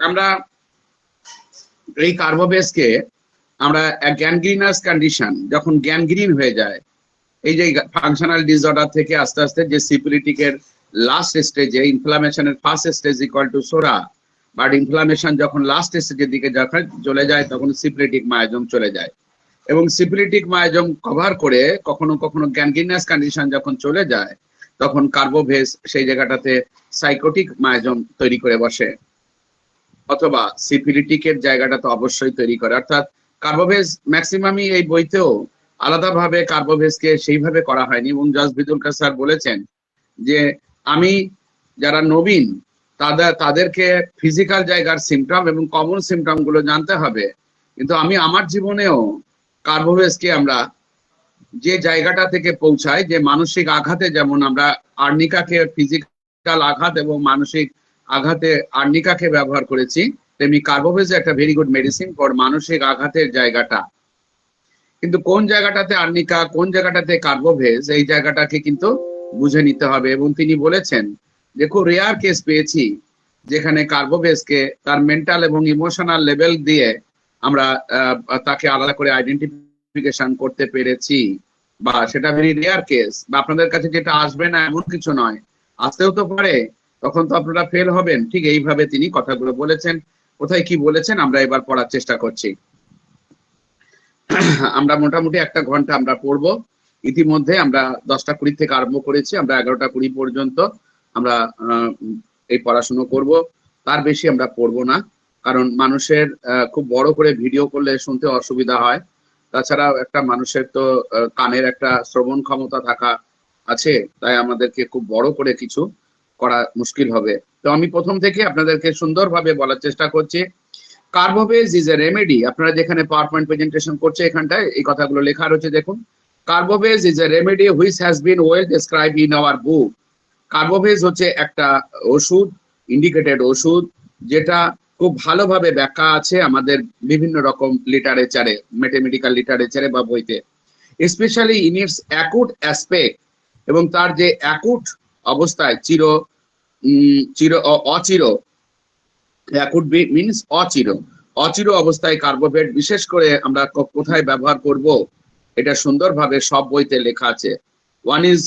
আমরা এই কার্বোভেজকে আমরা গ্যানগ্রিনাস কন্ডিশন, যখন গ্যানগ্রিন হয়ে যায়, এই যে ফাংশনাল ডিসঅর্ডার থেকে আস্তে আস্তে যে সিপিলিটিকের লাস্ট স্টেজে, ইনফ্লামেশনের ফার্স্ট স্টেজ ইকুয়াল টু সোরা, বাট ইনফ্লামেশন যখন লাস্ট স্টেজের দিকে যখন চলে যায় তখন সিপিলিটিক মায়োজম চলে যায়, এবং সিপিলিটিক মায়োজম কভার করে কখনো কখনো গ্যানগ্রিনাস কন্ডিশন যখন চলে যায় তখন কার্বোভেজ সেই জায়গাটাতে সাইকোটিক মায়োজম তৈরি করে বসে, অথবা সিপিলিটিকের জায়গাটা তো অবশ্যই তৈরি করে। অর্থাৎ কার্বোভেজ ম্যাক্সিমামই এই বইতেও আলাদাভাবে কার্বোভেজকে সেইভাবে করা হয়নি, এবং জর্জ ভিথুলকাস স্যার বলেছেন যে আমি যারা নবীন তাদেরকে ফিজিক্যাল জায়গার সিমটম এবং কমন সিমটম গুলো জানতে হবে, কিন্তু আমি আমার জীবনেও কার্বোভেজকে আমরা যে জায়গাটা থেকে পৌঁছাই, যে মানসিক আঘাতে, যেমন আমরা আর্নিকাকে ফিজিক্যাল আঘাত এবং মানসিক আঘাতে আর্নিকাকে ব্যবহার করেছি, তেমনি কার্বোভেজ একটা ভেরি গুড মেডিসিন ফর মানসিক আঘাতের জায়গাটা। কিন্তু কোন জায়গাটাতে আর্নিকা, কোন জায়গাটাতে কার্বোভেজ, এই জায়গাটাকে কিন্তু বুঝে নিতে হবে। এবং তিনি বলেছেন যে খুব রেয়ার কেস পেয়েছি যেখানে কার্বোভেজকে তার মেন্টাল এবং ইমোশনাল লেভেল দিয়ে আমরা তাকে আলাদা করে আইডেন্টিফিকেশন করতে পেরেছি, বা সেটা ভেরি রেয়ার কেস, বা আপনাদের কাছে যেটা আসবে না এমন কিছু নয়, আসতেও তো পারে, তখন তো আপনারা ফেল হবেন। ঠিক এইভাবে তিনি কথাগুলো বলেছেন। কোথায় কি বলেছেন আমরা এবার পড়ার চেষ্টা করছি। আমরা মোটামুটি 1 ঘন্টা আমরা পড়বো। ইতিমধ্যে আমরা 10টা 20 থেকে আরম্ভ করেছি, আমরা 11টা 20 পর্যন্ত আমরা এই পড়াশুনো করব, তার বেশি আমরা পড়বো না, কারণ মানুষের খুব বড় করে ভিডিও করলে শুনতে অসুবিধা হয়। তাছাড়া একটা মানুষের তো কানের একটা শ্রবণ ক্ষমতা থাকা আছে, তাই আমাদেরকে খুব বড় করে কিছু করা মুশকিল হবে। তো আমি প্রথম থেকে আপনাদেরকে সুন্দরভাবে বলার চেষ্টা করছি। Carbo veg is a remedy. আপনারা যেখানে পাওয়ার পয়েন্ট প্রেজেন্টেশন করছে এখানটায় এই কথাগুলো লেখা রয়েছে, দেখুন। Carbo veg is a remedy which has been well described in our book. Carbo veg হচ্ছে একটা ওষুধ, ইন্ডিকেটেড ওষুধ, যেটা খুব ভালোভাবে ব্যাখ্যা আছে আমাদের বিভিন্ন রকম লিটারেচারে, মেটেমেডিক্যাল লিটারেচারে বা বইতে, specially in it's acute aspect, এবং তার যে অ্যাকুট অবস্থায়, অচির, অ্যাকুট মিনস অচির অবস্থায় কার্বোভেট বিশেষ করে আমরা কোথায় ব্যবহার করব, এটা সুন্দরভাবে সব বইতে লেখা আছে। One is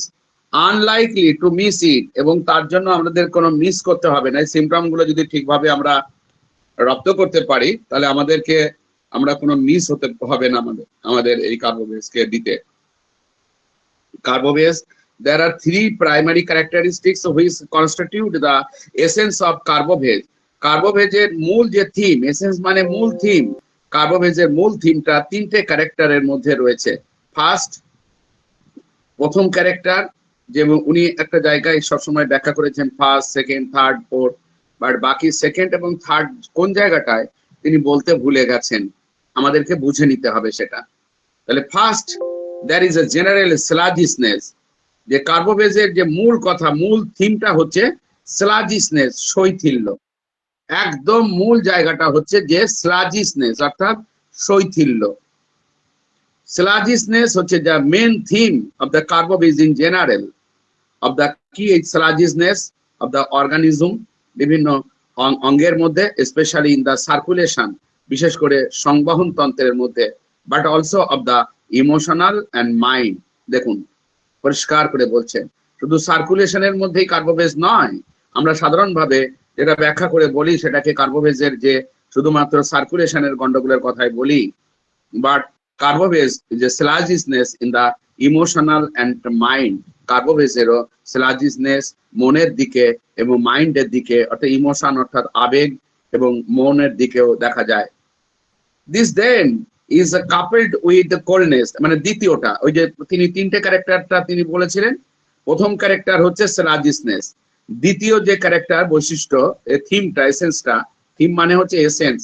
unlikely to miss it, এবং তার জন্য আমাদের কোনো মিস করতে হবে না। সিমটম গুলো যদি ঠিকভাবে আমরা রপ্ত করতে পারি তাহলে আমরা কোনো মিস হতে হবে না আমাদের এই কার্বোভেজকে দিতে। Carbo veg, there are 3 primary characteristics which constitute the essence of carbo veg. কার্বোভেজের মূল যে থিম, এসেন্স মানে মূল থিম, কার্বোভেজের মূল থিমটা 3টে ক্যারেক্টারের মধ্যে রয়েছে। ফার্স্ট, প্রথম ক্যারেক্টার, যে উনি একটা জায়গায় সবসময় ব্যাখ্যা করেছেন first, second, third, fourth, but বাকি সেকেন্ড এবং থার্ড কোন জায়গাটায় তিনি বলতে ভুলে গেছেন, আমাদেরকে বুঝে নিতে হবে সেটা। তাহলে first, there is a general sluggishness, যে কার্বোভেজের যে মূল কথা, মূল থিমটা হচ্ছে স্লাজিসনেস, শৈথিল্য। একদম মূল জায়গাটা হচ্ছে যে স্লাজিসনেস, অর্থাৎ শৈথিল্য। স্লাজিসনেস হচ্ছে the main theme of the Carbo veg in general, of the কি স্লাজিসনেস of the organism, বিভিন্ন অঙ্গের মধ্যে, স্পেশালি ইন দ্য সার্কুলেশন, বিশেষ করে সংবহন তন্ত্রের মধ্যে, but also of the emotional and mind. দেখুন পরিষ্কার করে বলছেন, শুধু সার্কুলেশনের মধ্যেই কার্বোভেজ নয়। আমরা সাধারণভাবে যেটা ব্যাখ্যা করে বলি সেটাকে কার্বোভেজের যে শুধুমাত্র সার্কুলেশনের গন্ডগোলের কথাই বলি, বাট কার্বোভেজ যে sluggishness in the emotional and mind, কার্বোভেজেরও স্লাজিসনেস মনের দিকে এবং মাইন্ডের দিকে, অর্থাৎ ইমোশন অর্থাৎ আবেগ এবং মনের দিকেও দেখা যায়। This then is coupled with the coldness, মানে দ্বিতীয়টা, ওই যে তিনি 3টে ক্যারেক্টারটা তিনি বলেছিলেন, প্রথম ক্যারেক্টার হচ্ছে স্লাজিসনেস, দ্বিতীয় যে ক্যারেক্টার বৈশিষ্ট্য, থিমটা, এসেন্সটা, থিম মানে হচ্ছে এসেন্স,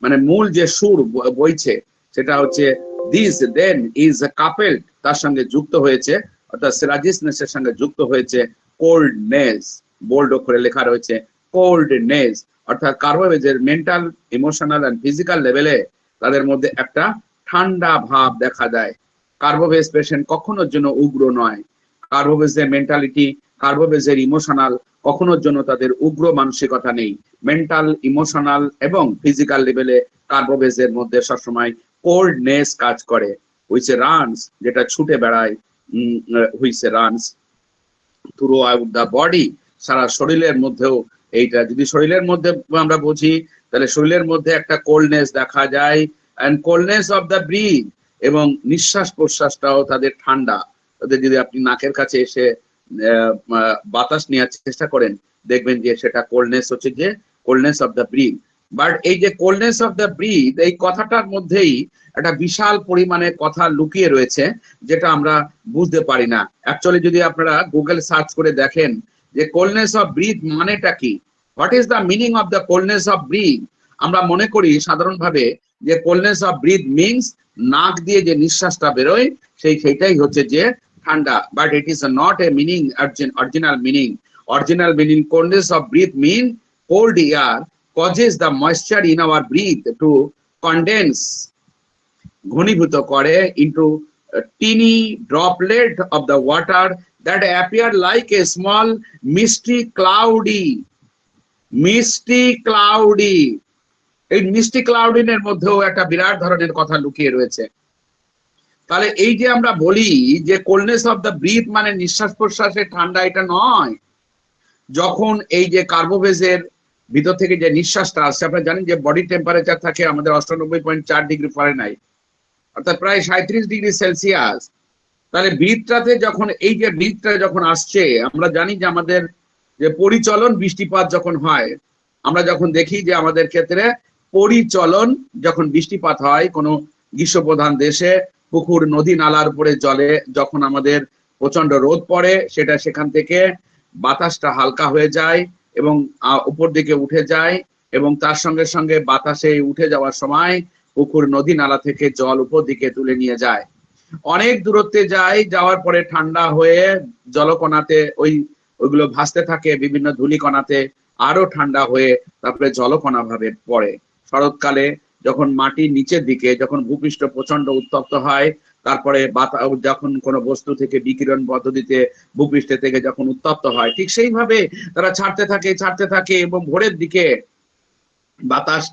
মানে মূল যে সুর বইছে সেটা হচ্ছে দিস দেন ইজ কাপেলড, তার সঙ্গে যুক্ত হয়েছে, অর্থাৎ স্লাজিসনেস এর সঙ্গে যুক্ত হয়েছে কোল্ডনেস, বোল্ড করে লেখা রয়েছে কোল্ডনেস, অর্থাৎ কার্বোভেজের মেন্টাল, ইমোশনাল এন্ড ফিজিক্যাল লেভেলে তাদের মধ্যে একটা ঠান্ডা ভাব দেখা যায়। কার্বোভেজ পেশেন্ট কখনোর জন্য উগ্র নয়। কার্বোভেজের মেন্টালিটি, কার্বোভেজের ইমোশনাল কখনোর জন্য তাদের উগ্র মানসিকতা নেই। মেন্টাল, ইমোশনাল এবং ফিজিক্যাল লেভেলে কার্বোভেজের মধ্যে সবসময় কোল্ডনেস কাজ করে, হুইচ রানস, যেটা ছুটে বেড়ায়, which runs throughout the body, সারা শরীরের মধ্যেও। এইটা যদি শরীরের মধ্যে আমরা বুঝি, তাহলে শরীরের মধ্যে একটা কোল্ডনেস দেখা যায়, and coldness of the breath, এবং নিঃশ্বাস প্রশ্বাসটাও তাদের ঠান্ডা। তাদের যদি আপনি নাকের কাছে এসে বাতাস নেওয়ার চেষ্টা করেন, দেখবেন যে সেটা কোল্ডনেস হচ্ছে যে coldness of the breath. But এই যে কোল্ডনেস অফ দ্য ব্রিথ, এই কথাটার মধ্যেই একটা বিশাল পরিমাণে কথা লুকিয়ে রয়েছে, যেটা আমরা বুঝতে পারি না। অ্যাকচুয়ালি যদি আপনারা গুগল সার্চ করে দেখেন যে কোল্ডনেস অফ ব্রিথ মানেটা কি, what is the meaning of the coldness of breath, আমরা মনে করি সাধারণভাবে যে কোল্ডনেস অফ ব্রিথ মিনস নাক দিয়ে যে নিঃশ্বাসটা বেরোয় সেইটাই হচ্ছে যে ঠান্ডা। But it is not a meaning, original meaning. Original meaning coldness of breath mean cold air causes the moisture in our breath to condense, ঘনীভূত করে into a teeny droplet of the water that appear like a small misty cloudy এই মিষ্টি ক্লাউডিনের মধ্যেও একটা বিরাট ধরনের কথা লুকিয়ে রয়েছে। তাহলে এই যে আমরা বলি যে কোল্ডনেস অফ দ্য ব্রিথ মানে নিঃশ্বাস প্রশ্বাসের ঠান্ডা, এটা নয়। যখন এই যে কার্বোভেজের ভিতর থেকে যে নিঃশ্বাসটা আসছে, আপনারা জানেন যে বডি টেম্পারেচার থাকে আমাদের 98.4 ডিগ্রি ফারেনহাইট, অর্থাৎ প্রায় 37 ডিগ্রি সেলসিয়াস। তাহলে ব্রিথটাতে যখন এই যে ব্রিথটা যখন আসছে, আমরা জানি যে আমাদের যে পরিচলন, বৃষ্টিপাত যখন হয়, আমরা যখন দেখি যে আমাদের ক্ষেত্রে পরিচলন যখন বৃষ্টিপাত হয় কোনো গ্রীষ্মপ্রধান দেশে, পুকুর, নদী, নালার উপরে জলে যখন আমাদের প্রচন্ড রোদ পড়ে, সেটা সেখান থেকে বাতাসটা হালকা হয়ে যায় এবং উপর দিকে উঠে যায়, এবং তার সঙ্গে সঙ্গে বাতাসে উঠে যাওয়ার সময় পুকুর, নদী, নালা থেকে জল উপর দিকে তুলে নিয়ে যায়, অনেক দূরত্বে যায়, যাওয়ার পরে ঠান্ডা হয়ে জলকণাতে ওইগুলো ভাসতে থাকে, বিভিন্ন ধূলিকণাতে আরো ঠান্ডা হয়ে তারপরে জলকণা ভাবে পড়ে। শরৎকালে যখন মাটির নিচের দিকে, যখন ভূপৃষ্ঠ প্রচন্ড উত্তপ্ত হয়, তারপরে যখন কোনো বস্তু থেকে বিকিরণ পদ্ধতিতে ভূপৃষ্ঠ থেকে যখন উত্তপ্ত হয়, ঠিক সেইভাবে তারা ছাড়তে থাকে এবং ভোরের দিকে বাতাস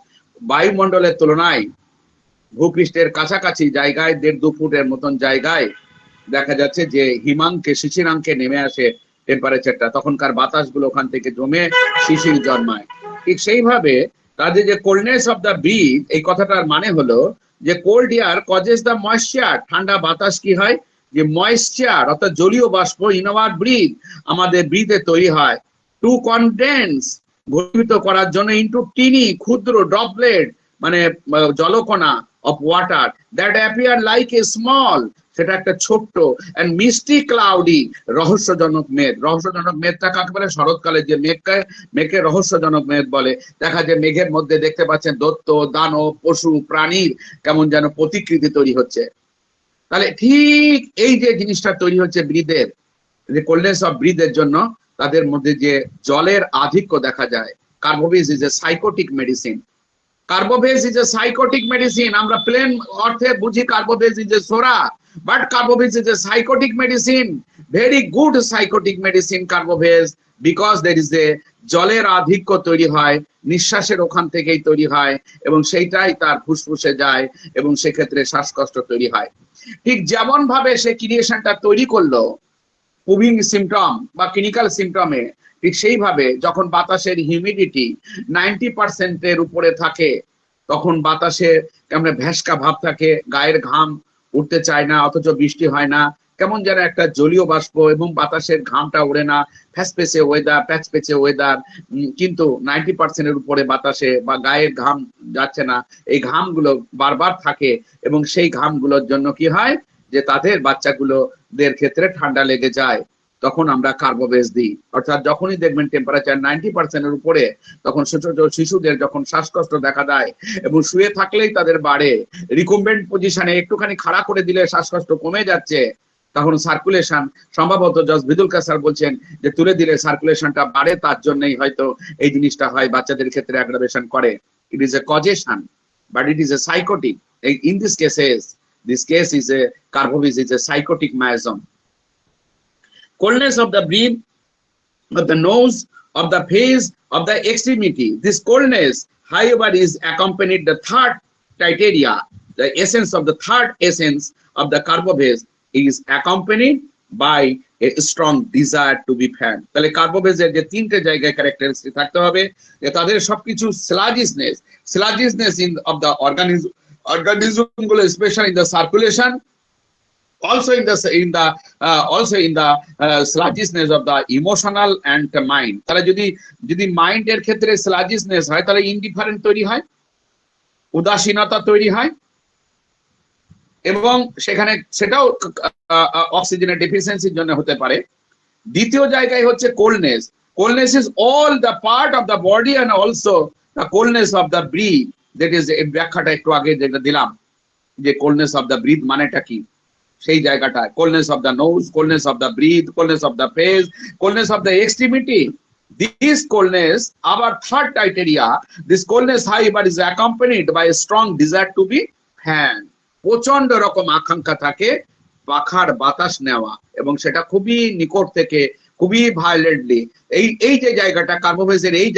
বায়ুমণ্ডলের তুলনায় ভূপৃষ্ঠের কাছাকাছি জায়গায় 1.5-2 ফুটের মতন জায়গায় দেখা যাচ্ছে যে হিমাঙ্কে, শিশিরাঙ্কে নেমে আসে টেম্পারেচারটা, তখনকার বাতাসগুলো ওখান থেকে জমে শিশির জন্মায়। ঠিক সেইভাবে তাদের যে কোল্ডনেস অফ দ্য ব্রিথ, এই কথাটার মানে হলো যে cold air causes the moisture, ঠান্ডা বাতাস কি হয়, যে ময়েশ্চার অর্থাৎ জলীয় বাষ্প ইন আওয়ার ব্রিথ, আমাদের ব্রিথে তৈরি হয়, টু কনডেন্স, ঘনীভূত করার জন্য, ইনটু টিনি, ক্ষুদ্র ড্রপলেট, মানে জলকণা of water, that appear like a small, সেটা একটা ছোট্ট, এন্ড মিস্টি ক্লাউডি, রহস্যজনক মেঘ। রহস্যজনক মেঘটা কাকে বলে? শরৎকালে যে মেঘকে রহস্যজনক মেঘ বলে। দেখা যায় মেঘের মধ্যে দেখতে পাচ্ছেন দৈত্য, দানব, পশু, প্রাণীর কেমন যেন প্রতিকৃতি তৈরি হচ্ছে। তাহলে ঠিক এই যে জিনিসটা তৈরি হচ্ছে ব্রিথের, যে কোল্ডনেস অফ ব্রিথের জন্য তাদের মধ্যে যে জলের আধিক্য দেখা যায়। Carbo veg is a psychotic medicine. Carbo veg is a psychotic medicine. আমরা প্লেন অর্থে বুঝি কার্বোভেজ ইজ এ সোরা, but Carbo veg is a psychotic medicine, very good psychotic medicine Carbo veg, because there is a জলের আধিক্য তৈরি হয়, নিঃশ্বাসের ওখান থেকেই তৈরি হয়, এবং সেইটাই তার ফুসফুসে যায়, এবং সেক্ষেত্রে শ্বাসকষ্ট তৈরি হয়। ঠিক যেমন ভাবে সে ক্রিয়েশনটা তৈরি করলো মুভিং সিমটম বা ক্লিনিক্যাল সিমটমে, ঠিক সেইভাবে যখন বাতাসের হিউমিডিটি 90% উপরে থাকে, তখন বাতাসে কেমন ভ্যাসকা ভাব থাকে, গায়ের ঘাম উঠতে চায় না, অথচ বৃষ্টি হয় না, কেমন যেন একটা জলীয় বাষ্প, এবং বাতাসের ঘামটা ওড়ে না, প্যাচপেচে ওয়েদার, কিন্তু 90% উপরে বাতাসে বা গায়ের ঘাম যাচ্ছে না, এই ঘামগুলো বারবার থাকে, এবং সেই ঘামগুলোর জন্য কি হয় যে তাদের বাচ্চাগুলোদের ক্ষেত্রে ঠান্ডা লেগে যায়। তখন আমরা কার্বোভেজ দিই। অর্থাৎ যখনই দেখবেন টেম্পারেচার 90% উপরে, তখন শিশুদের যখন শ্বাসকষ্ট দেখা দেয় এবং শুয়ে থাকলেই তাদের বাড়ে, রিকম্বেন্ট পজিশনে একটুখানি খাড়া করে দিলে শ্বাসকষ্ট কমে যাচ্ছে, তখন সার্কুলেশন, সম্ভবত জর্জ ভিথুলকাস স্যার বলছেন যে তুলে দিলে সার্কুলেশনটা বাড়ে, তার জন্যই হয়তো এই জিনিসটা হয়, বাচ্চাদের ক্ষেত্রে অ্যাগ্রাভেশন করে। It is a causation, but it is a psychotic. In this cases, this case is a Carbo Veg is a psychotic miasm. Coldness of the breath, of the nose of the phase of the extremity. This coldness, however, is accompanied the third criteria, the essence of the third essence of the carbo veg is accompanied by a strong desire to be fed. তাহলে কার্বো ভেজের যে তিনটে জায়গায় characteristic থাকতে হবে, যে তাদের সবকিছু স্লাজিসনেস in of the organism গুলো, specially in the circulation, also in the sluggishness of the emotional and the mind. তাহলে যদি মাইন্ড এর ক্ষেত্রে স্লাজিসনেস হয়, তাহলে ইনডিফারেন্ট তৈরি হয়, উদাসীনতা তৈরি হয়, এবং সেটাও অক্সিজেনের ডেফিসিয়েন্সির জন্য হতে পারে। দ্বিতীয় জায়গায় হচ্ছে coldness is all the part of the body and also the coldness of the breath. That is ব্যাখ্যাটা একটু আগে যেটা দিলাম, যে কোল্ডনেস অফ দ্য ব্রিথ মানেটা কি, সেই জায়গাটা coldness of the nose, coldness of the breath, coldness of the face, coldness of the extremity. This coldness, our third criteria, this coldness however is accompanied by a strong desire to be fanned. প্রচন্ড রকম আকাঙ্ক্ষা থাকে পাখার বাতাস নেওয়া, এবং সেটা খুবই নিকট থেকে, খুবই ভায়োলেন্টলি। এই যে জায়গাটা কার্বোভেজের এই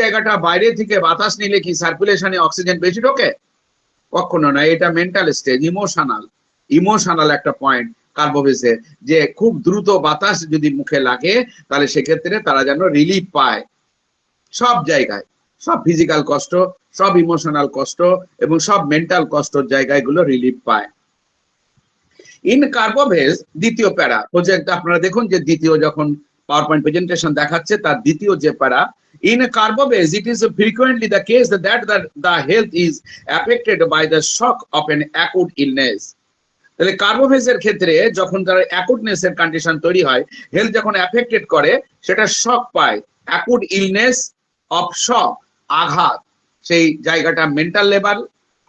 জায়গাটা বাইরে থেকে বাতাস নিলে কি সার্কুলেশনে অক্সিজেন বেশি ঢোকে? কখনো না। এটা মেন্টাল স্টেজ, ইমোশনাল একটা পয়েন্ট কার্বোভেজের, যে খুব দ্রুত বাতাস যদি মুখে লাগে তাহলে সেক্ষেত্রে তারা যেন রিলিফ পায় সব জায়গায়, সব ফিজিক্যাল কষ্ট, সব ইমোশনাল কষ্ট এবং সব মেন্টাল কষ্টর জায়গাগুলো রিলিফ পায়। ইন কার্বোভেজ দ্বিতীয় প্যারা প্রজেক্ট আপনারা দেখুন, যে দ্বিতীয় যখন পাওয়ার পয়েন্ট প্রেজেন্টেশন দেখাচ্ছে তার দ্বিতীয় যে para, in carbo veg it is frequently the case that the health is affected by the shock of an acute illness. তাহলে কার্বোভেজের ক্ষেত্রে যখন তার অ্যাকুটনেস এর কন্ডিশন তৈরি হয়, হেলথ যখন অ্যাফেক্টেড করে, সেটা শক পায়, অ্যাকুট ইলনেস অফ শক, আঘাত। সেই জায়গাটা মেন্টাল লেভেল,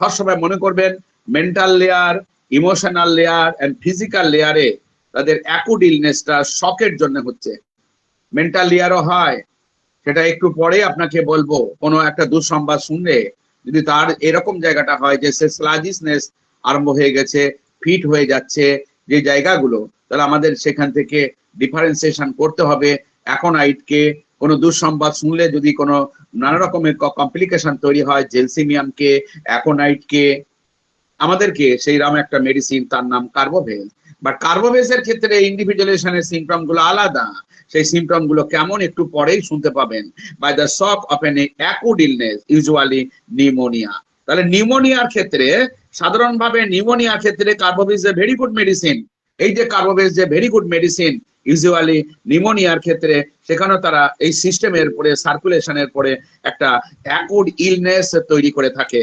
সবসময় মনে করবেন mental layer, emotional layer and physical লেয়ারে তাদের অ্যাকুট ইলনেসটা শকের জন্য হচ্ছে। মেন্টাল লেয়ারও হয়, সেটা একটু পরে আপনাকে বলবো। কোনো একটা দুঃসংবাদ শুনলে যদি তার এরকম জায়গাটা হয় যে সে স্লাজিসনেস আরম্ভ হয়ে গেছে, ফিট হয়ে যাচ্ছে যে জায়গাগুলো, তাহলে আমাদের সেখান থেকে ডিফারেন্সিয়েশন করতে হবে অ্যাকোনাইটকে। কোনো দুঃসংবাদ শুনলে যদি কোনো নানা রকমের কমপ্লিকেশন তৈরি হয়, জেলসিমিয়ামকে, অ্যাকোনাইটকে, আমাদেরকে সেই রকম একটা মেডিসিন, তার নাম কার্বোভেজ। বাট কার্বোভেজের ক্ষেত্রে ইন্ডিভিজুয়ালাইজেশনের সিমটম গুলো আলাদা। সেই সিমটম গুলো কেমন একটু পরেই শুনতে পাবেন। By the shock of an acute illness, usually pneumonia. তাহলে নিউমোনিয়ার ক্ষেত্রে, সাধারণভাবে নিউমোনিয়ার ক্ষেত্রে carbo veg a very good medicine. এই যে কার্বোভেজ যে ভেরি গুড মেডিসিন, ইউজুয়ালি নিউমোনিয়ার ক্ষেত্রে সেখানেও তারা এই সিস্টেমের পরে, সার্কুলেশনের পরে একটা অ্যাকুট ইলনেস তৈরি করে থাকে।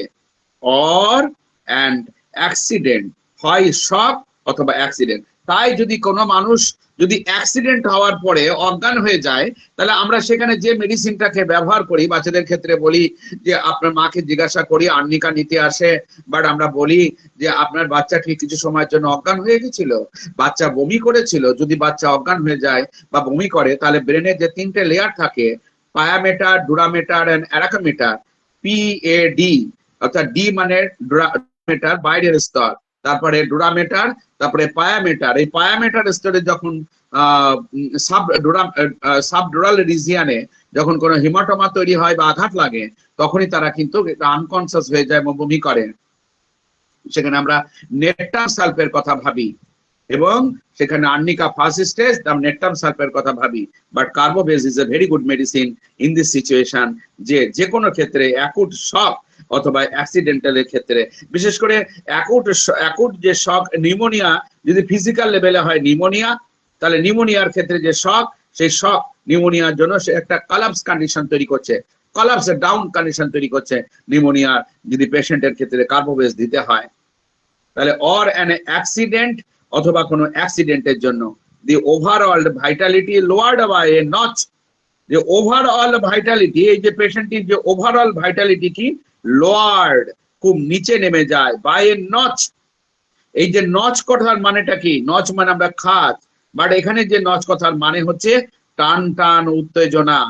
অর অ্যান্ড অ্যাক্সিডেন্ট হয়, শক অথবা অ্যাক্সিডেন্ট। তাই যদি কোনো মানুষ যদি অ্যাক্সিডেন্ট হওয়ার পরে অজ্ঞান হয়ে যায়, তাহলে আমরা সেখানে যে মেডিসিনটাকে ব্যবহার করি, বাচ্চাদের ক্ষেত্রে বলি যে আপনার মাকে জিজ্ঞাসা করি, আর্নিকা নিতে আসে, বাট আমরা বলি যে আপনার বাচ্চাটি কিছু সময়ের জন্য অজ্ঞান হয়ে গেছিল, বাচ্চা বমি করেছিল। যদি বাচ্চা অজ্ঞান হয়ে যায় বা বমি করে, তাহলে ব্রেনের যে তিনটে লেয়ার থাকে, পায়ামেটার, ডুরামেটার এন্ড অ্যারাকামেটার, PAD, অর্থাৎ ডি মানে ডুরামেটার বাইরের স্তর, তারপরে ডুরামেটার, তারপরে পায়ামেটার। এই পায়ামেটার স্তরে যখন সাবডুরাল রিজিয়ানে যখন কোনো হিমাটোমা তৈরি হয় বা আঘাত লাগে, তখনই তারা কিন্তু আনকনসিয়াস হয়ে যায়, বমি করে। সেখানে আমরা নেট্টাম সালফের কথা ভাবি, এবং সেখানে আর্নিকা ফার্স্ট স্টেজ, নেট্টাম সালফের কথা ভাবি। But Carbo veg is a very good medicine in this situation, যে কোনো ক্ষেত্রে অ্যাকুট শক অথবা অ্যাক্সিডেন্টালের ক্ষেত্রে, বিশেষ করে অ্যাকুট যে শক, নিউমোনিয়া যদি ফিজিক্যাল লেভেলে হয় নিউমোনিয়া, তাহলে নিউমোনিয়ার ক্ষেত্রে যে শক, সেই শক নিউমোনিয়ার জন্য সে একটা কলাপস কন্ডিশন তৈরি করছে, কলাপস ডাউন কন্ডিশন তৈরি করছে। নিউমোনিয়া যদি পেশেন্টের ক্ষেত্রে কার্বোভেজ দিতে হয়, তাহলে অর অ্যান অ্যাক্সিডেন্ট অথবা কোনো অ্যাক্সিডেন্টের জন্য the overall vitality lowered by a notch. যে ওভারঅল ভাইটালিটি, এই যে পেশেন্টের যে ওভারঅল ভাইটালিটি কি লোয়ার্ড, খুব নিচে নেমে যায়, বাই এ নচ। এই যে নচ কথার মানেটা কি? নচ মানে আমরা খাত, বাট এখানে যে নচ কথার মানে হচ্ছে টান টান উত্তেজনা।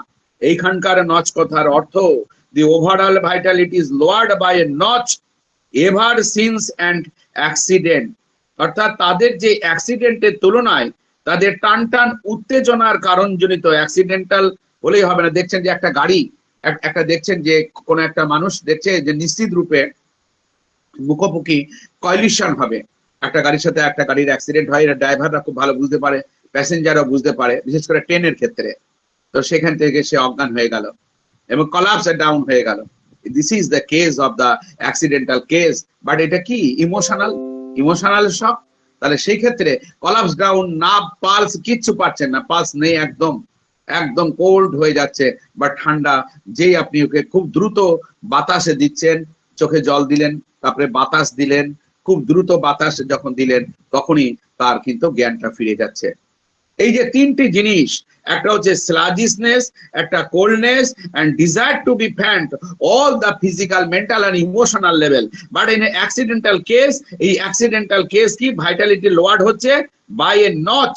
এইখানকার নচ কথার অর্থ the overall vitality is lowered by a notch ever since and accident. অর্থাৎ তাদের যে অ্যাক্সিডেন্টের তুলনায় তাদের টান টান উত্তেজনার কারণজনিত, অ্যাক্সিডেন্টাল বলেই হবে না। দেখছেন যে একটা গাড়ি, একটা দেখছেন যে কোন একটা মানুষ দেখছে যে নিশ্চিত রূপে মুখোমুখি কলিশন হবে, একটা গাড়ির সাথে একটা গাড়ির অ্যাক্সিডেন্ট হয়, এটা ড্রাইভাররা খুব ভালো বুঝতে পারে, প্যাসেঞ্জারও বুঝতে পারে, বিশেষ করে ট্রেনের ক্ষেত্রে। তো সেখান থেকে সে অজ্ঞান হয়ে গেল এবং কলাপস ডাউন হয়ে গেল। This is the case of the accidental case. But এটা কি ইমোশনাল শক। তাহলে সেই ক্ষেত্রে কলাপস ডাউন, না পালস, কিচ্ছু পাচ্ছেন না, পালস নেই, একদম একদম কোল্ড হয়ে যাচ্ছে বা ঠান্ডা। যেই আপনি ওকে খুব দ্রুত বাতাসে দিচ্ছেন, চোখে জল দিলেন, তারপরে বাতাস দিলেন, খুব দ্রুত বাতাস যখন দিলেন তখনই তার কিন্তু জ্ঞানটা ফিরে যাচ্ছে। এই যে তিনটি জিনিস, একটা হচ্ছে স্লাজিসনেস, একটা coldness and desire to be fanned, all the physical, mental and emotional level. But in accidental case, এই অ্যাক্সিডেন্টাল কেস কি ভাইটালিটি লোয়ার্ড হচ্ছে by a notch,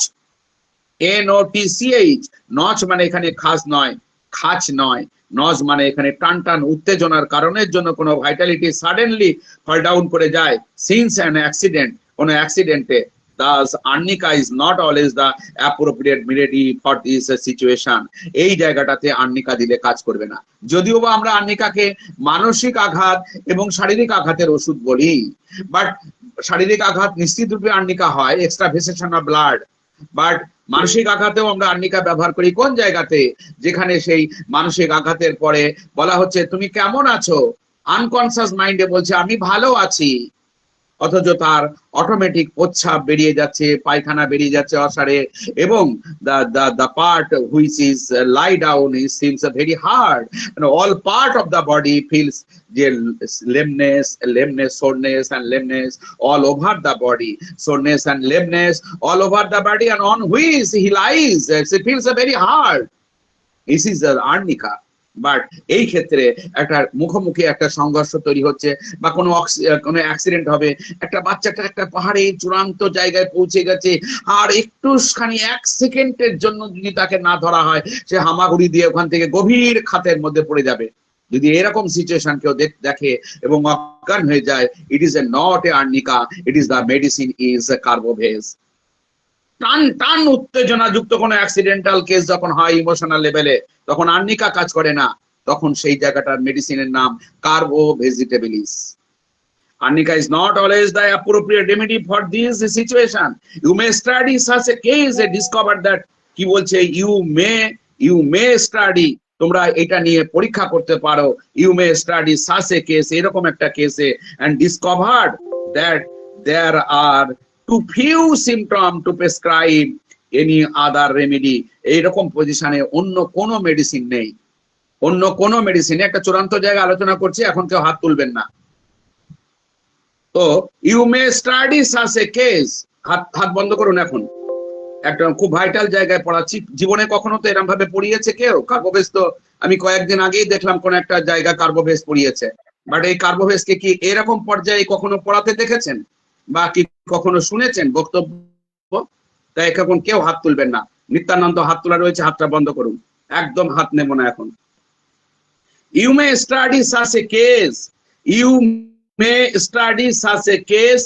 NOTCH। Notch মানে এখানে খাস নয়, খাচ নয়, নজ মানে এখানে টান টান উত্তেজনার কারণের জন্য কোনো ভাইটালিটি সাডেনলি ফল ডাউন করে যায়। সিন্স অ্যান অ্যাক্সিডেন্ট, কোনো অ্যাক্সিডেন্টে, thus arnica is not always the appropriate remedy for this situation। এই জায়গাটাতে আর্নিকা দিলে কাজ করবে না। যদিও বা আমরা আর্নিকাকে মানসিক আঘাত এবং শারীরিক আঘাতের ওষুধ বলি, বাট শারীরিক আঘাত নিশ্চিত রূপে আর্নিকা হয়, এক্সট্রাভেসেশন অফ ব্লাড। বাট মানসিক আঘাতেও আমরা আর্নিকা ব্যবহার করি কোন জায়গাতে, যেখানে সেই মানসিক আঘাতের পরে বলা হচ্ছে তুমি কেমন আছো, আনকনসিয়াস মাইন্ডে বলছে আমি ভালো আছি, অথচ তার অটোমেটিক প্রস্রাব বেরিয়ে যাচ্ছে, পায়খানা বেরিয়ে যাচ্ছে অসারে, এবং the part which is lie down is seems very hard, and all part of the body feels the lameness, soreness and lameness all over the body, soreness and lameness all over the body, and on which he lies it feels very hard. This is the arnica। But এই ক্ষেত্রে একটা মুখোমুখি একটা সংঘর্ষ তৈরি হচ্ছে, বা কোনো অ্যাক্সিডেন্ট হবে, একটা বাচ্চাটা একটা পাহাড়ে চূড়ান্ত জায়গায় পৌঁছে গেছে, আর একটুখানি 1 সেকেন্ডের জন্য যদি তাকে না ধরা হয়, সে হামাগুড়ি দিয়ে ওখান থেকে গভীর খাতের মধ্যে পড়ে যাবে। যদি এরকম সিচুয়েশন কেউ দেখে এবং অজ্ঞান হয়ে যায়, ইট is not A arnica, it is the medicine is কার্বো veg. টান টান উত্তেজনা যুক্ত কোনো অ্যাক্সিডেন্টাল কেস যখন হয় ইমোশনাল লেভেলে, তখন আর্নিকা কাজ করে না, তখন সেই জায়গাটার মেডিসিনের নাম কার্বো ভেজিটেবিলিস। Arnica is not always the appropriate remedy for this situation. You may study such a case and discover that কি বলছে, you may study, তোমরা এটা নিয়ে পরীক্ষা করতে পারো, you may study such a case, এরকম একটা কেসে, and discovered that there are too few symptoms to prescribe any other remedy। এইরকম পজিশনে অন্য কোনো মেডিসিন নেই, অন্য কোনো মেডিসিনে। একটা চূড়ান্ত জায়গায় আলোচনা করছি, এখন কেউ হাত তুলবেন না। তো you may study such a case, হাত বন্ধ করুন। এখন একটা খুব ভাইটাল জায়গায় পড়াচ্ছি, জীবনে কখনো তো এরকম ভাবে পড়িয়েছে কেউ কার্বোভেজ? তো আমি কয়েকদিন আগেই দেখলাম কোন একটা জায়গা কার্বোভেজ পড়িয়েছে, বাট এই কার্বোভেজকে কি এরকম পর্যায়ে কখনো পড়াতে দেখেছেন বা কি কখনো শুনেছেন বক্তব্য? তাই এখন কেউ হাত তুলবেন না। নিত্যানন্দ হাত তোলা রয়েছে, হাতটা বন্ধ করুন, একদম হাত নেব না এখন। You may study such a case, you may study such a case,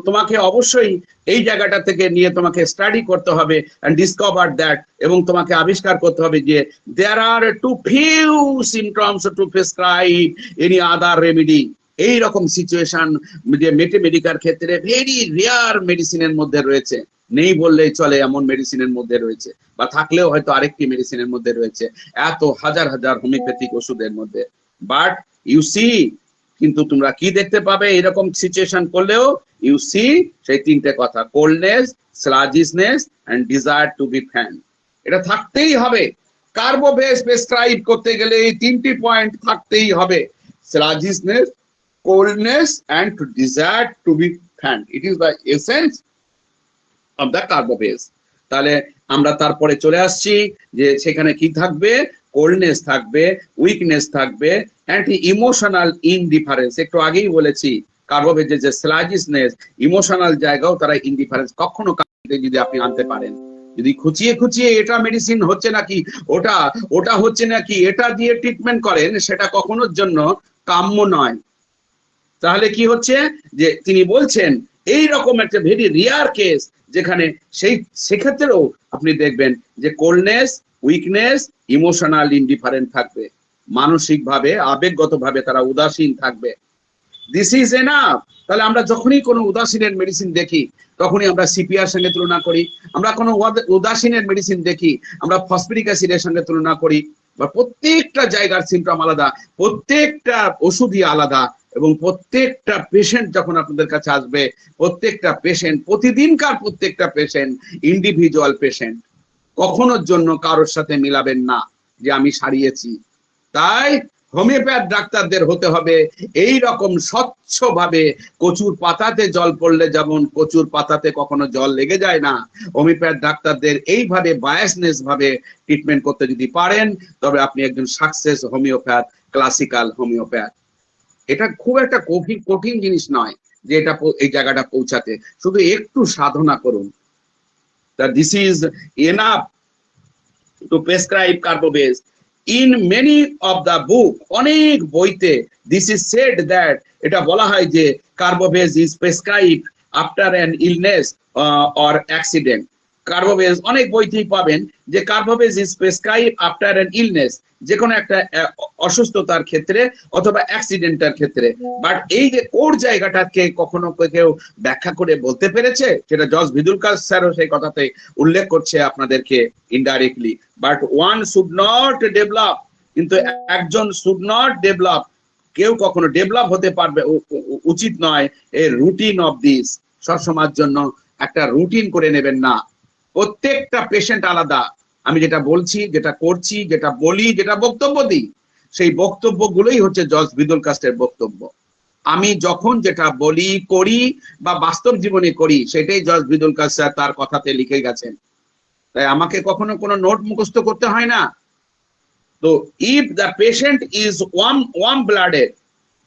তোমাকে অবশ্যই এই জায়গাটা থেকে নিয়ে তোমাকে স্টাডি করতে হবে, and discover that, এবং তোমাকে আবিষ্কার করতে হবে যে there are too few symptoms to prescribe any other remedy। এই রকম সিচুয়েশন যে মেটেমেডিকার ক্ষেত্রে ভেরি রেয়ার মেডিসিনের মধ্যে রয়েছে, নেই বললেই চলে এমন মেডিসিনের মধ্যে রয়েছে, বা থাকলেও হয়তো আরেকটি মেডিসিনের মধ্যে রয়েছে, এত হাজার হাজার হোমিওপ্যাথিক ওষুধের মধ্যে। বাট ইউ সি, কিন্তু তোমরা কি দেখতে পাবে এরকম সিচুয়েশন করলেও? ইউ সি সেই তিনটে কথা, coldness, sluggishness and desire to be fanned, এটা থাকতেই হবে। কার্বোভেজ প্রেসক্রাইব করতে গেলে এই তিনটি পয়েন্ট থাকতেই হবে, স্লাজিসনেস, coldness and to desire to be fanned. It is the essence of the carbo veg। তাহলে আমরা তারপরে চলে আসছি যে সেখানে কি থাকবে, কোল্ডনেস থাকবে, উইকনেস থাকবে, অ্যান্টি ইমোশনাল ইনডিফারেন্স। একটু আগেই বলেছি কার্বো ভেজের যে স্লাজিসনেস, ইমোশনাল জায়গাও তারা ইনডিফারেন্স কখনো যদি আপনি আনতে পারেন, যদি খুঁচিয়ে খুঁচিয়ে এটা মেডিসিন হচ্ছে নাকি ওটা হচ্ছে নাকি এটা দিয়ে ট্রিটমেন্ট করেন, সেটা কখনোর জন্য কাম্য নয়। তাহলে কি হচ্ছে যে তিনি বলছেন এই রকম একটা ভেরি রেয়ার কেস যেখানে সেক্ষেত্রেও আপনি দেখবেন যে কোল্ডনেস, উইকনেস, ইমোশনাল ইনডিফারেন্ট থাকবে, মানসিক ভাবে আবেগগত ভাবে তারা উদাসীন থাকবে। This is enough. তাহলে আমরা যখনই কোনো উদাসীনের মেডিসিন দেখি তখনই আমরা সিপিআর সঙ্গে তুলনা করি, আমরা কোনো উদাসীনের মেডিসিন দেখি আমরা ফসফরিক অ্যাসিডের সঙ্গে তুলনা করি, বা প্রত্যেকটা জায়গার সিমটম আলাদা, প্রত্যেকটা ওষুধই আলাদা, এবং প্রত্যেকটা পেশেন্ট যখন আপনাদের কাছে আসবে, প্রত্যেকটা পেশেন্ট প্রতিদিনকার প্রত্যেকটা পেশেন্ট ইন্ডিভিজুয়াল পেশেন্ট, কখনোর জন্য কারোর সাথে মিলাবেন না যে আমি সারিয়েছি। তাই হোমিওপ্যাথ ডাক্তারদের হতে হবে এই রকম স্বচ্ছভাবে, কচুর পাতাতে জল পড়লে যেমন কচুর পাতাতে কখনো জল লেগে যায় না, হোমিওপ্যাথ ডাক্তারদের এইভাবে বায়াসনেস ভাবে ট্রিটমেন্ট করতে যদি পারেন, তবে আপনি একজন সাকসেস হোমিওপ্যাথ, ক্লাসিক্যাল হোমিওপ্যাথ। এটা খুব একটা কঠিন জিনিস নয় যে এটা এই জায়গাটা পৌঁছাতে, শুধু একটু সাধনা করুন। This is enough to prescribe carbo বেজ। In many of the book, অনেক বইতে this is said that এটা বলা হয় যে Carbo veg is prescribed after an illness or accident. Carbo veg অনেক বইতেই পাবেন যে Carbo veg is prescribed after an illness, যে কোনো একটা অসুস্থতার ক্ষেত্রে অথবা অ্যাক্সিডেন্টের ক্ষেত্রে। বাট এই যে কোর জায়গাটাকে কখনো কেউ ব্যাখ্যা করে বলতে পেরেছে? সেটা জর্জ ভিদুলকাস স্যারও সেই কথাতে উল্লেখ করছে আপনাদেরকে indirectly. But one should not develop, কিন্তু একজন শুড নট ডেভেলপ, কেউ কখনো ডেভেলপ হতে পারবে উচিত নয় এ রুটিন অফ দিস। সবসময়ের জন্য একটা রুটিন করে নেবেন না, প্রত্যেকটা পেশেন্ট আলাদা। আমি যেটা বলছি, যেটা করছি, যেটা বলি, যেটা বক্তব্য দিই, সেই বক্তব্যগুলোই হচ্ছে জর্জ ভিদুলকাস্টের বক্তব্য। আমি যখন যেটা বলি, করি বা বাস্তব জীবনে করি, সেটাই জর্জ ভিদুলকাস স্যার তার কথাতে লিখে গেছেন। তাই আমাকে কখনো কোনো নোট মুখস্থ করতে হয় না। তো if the patient is warm blooded,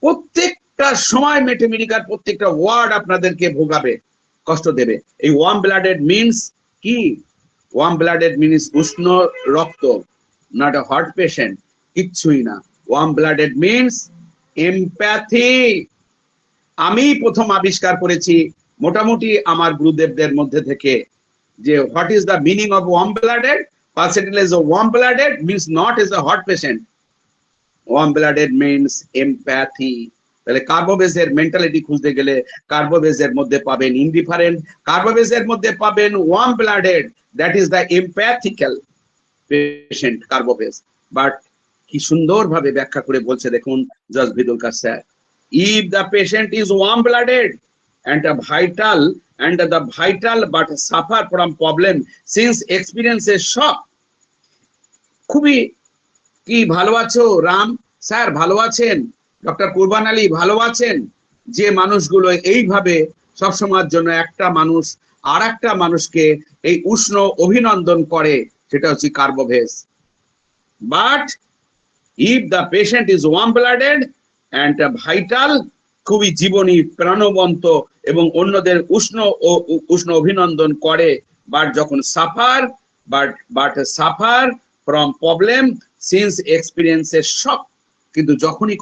প্রত্যেকটা সময় মেটেমেডিকার প্রত্যেকটা ওয়ার্ড আপনাদেরকে ভোগাবে, কষ্ট দেবে। এই ওয়ার্ম ব্লাডেড মিনস কি? ওয়ার্ম ব্লাডেড মিনস উষ্ণ রক্ত, নট এ হট পেশেন্ট, কিচ্ছুই না। Worm blooded means empathy. আমি প্রথম আবিষ্কার করেছি মোটামুটি আমার গুরুদেবদের মধ্যে থেকে যে what is the meaning of worm blooded. Percentage of warm blooded means not as a hot patient. Warm blooded means empathy. তাহলে কার্বোভেজের মেন্টালিটি খুঁজতে গেলে কার্বোভেজের মধ্যে পাবেন ইনডিফারেন্ট, কার্বোভেজের মধ্যে পাবেন warm blooded, that is the empathical patient carbo veg. But কি সুন্দরভাবে ব্যাখ্যা করে বলছে দেখুন George Vithoulkas sir. If the patient is warm blooded and the vital but suffer from problem since experiences shock. খুবই কি ভালো আছো রাম স্যার? ভালো আছেন? ডক্টর কুরবান আলী ভালো আছেন? যে মানুষগুলো এইভাবে সবসময়ের জন্য একটা মানুষ আর একটা মানুষকে এই উষ্ণ অভিনন্দন করে, সেটা হচ্ছে Carbo veg. But if the patient is warm blooded and vital, খুবই জীবনী প্রাণবন্ত এবং অন্যদের উষ্ণ অভিনন্দন করে, বাট যখন সাফার ফ্রম প্রবলেম সিন্স এক্সপিরিয়েন্সের শক, কিন্তু যখনই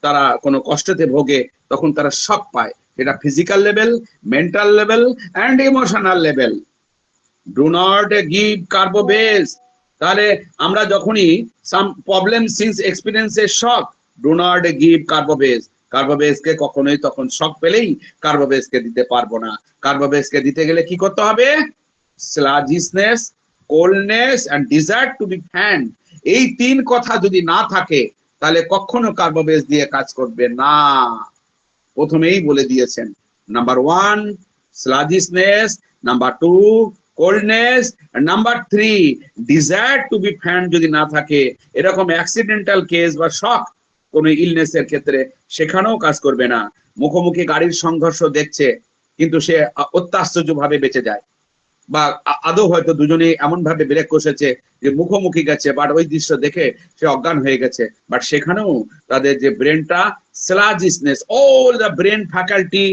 তারা কোনো কষ্টতে ভোগে তখন তারা শক পায়, সেটা physical level, mental level and emotional level. Do not give carbo veg. তাহলে আমরা যখনই সাম প্রবলেম সিন্স এক্সপিরিয়েন্সের shock, do not give carbo veg. কার্বোভেজকে কখনোই তখন শক পেলেই কার্বোভেজকে দিতে পারবো না। কার্বোভেজকে দিতে গেলে কি করতে হবে? Sluggishness, coldness and desire to be fanned, এই তিন কথা যদি না থাকে তাহলে কখনো কার্বোভেজ দিয়ে কাজ করবে না। প্রথমেই বলে দিয়েছেন, number 1 sluggishness, number 2 coldness, number 3 desire to be fanned যদি না থাকে, এরকম অ্যাক্সিডেন্টাল কেস বা শক কোন ইলনেসের ক্ষেত্রে সেখানেও কাজ করবে না। মুখোমুখি গাড়ির সংঘর্ষ দেখছে কিন্তু সে অত্যাশ্চর্য ভাবে বেঁচে যায়, বা আদৌ হয়তো দুজনে এমন ভাবে ব্রেক কষেছে যে মুখোমুখি গেছে, বাট ওই দৃশ্য দেখে সে অজ্ঞান হয়ে গেছে, বাট সেখানেও তাদের যে ব্রেনটা sluggishness, all the brain faculty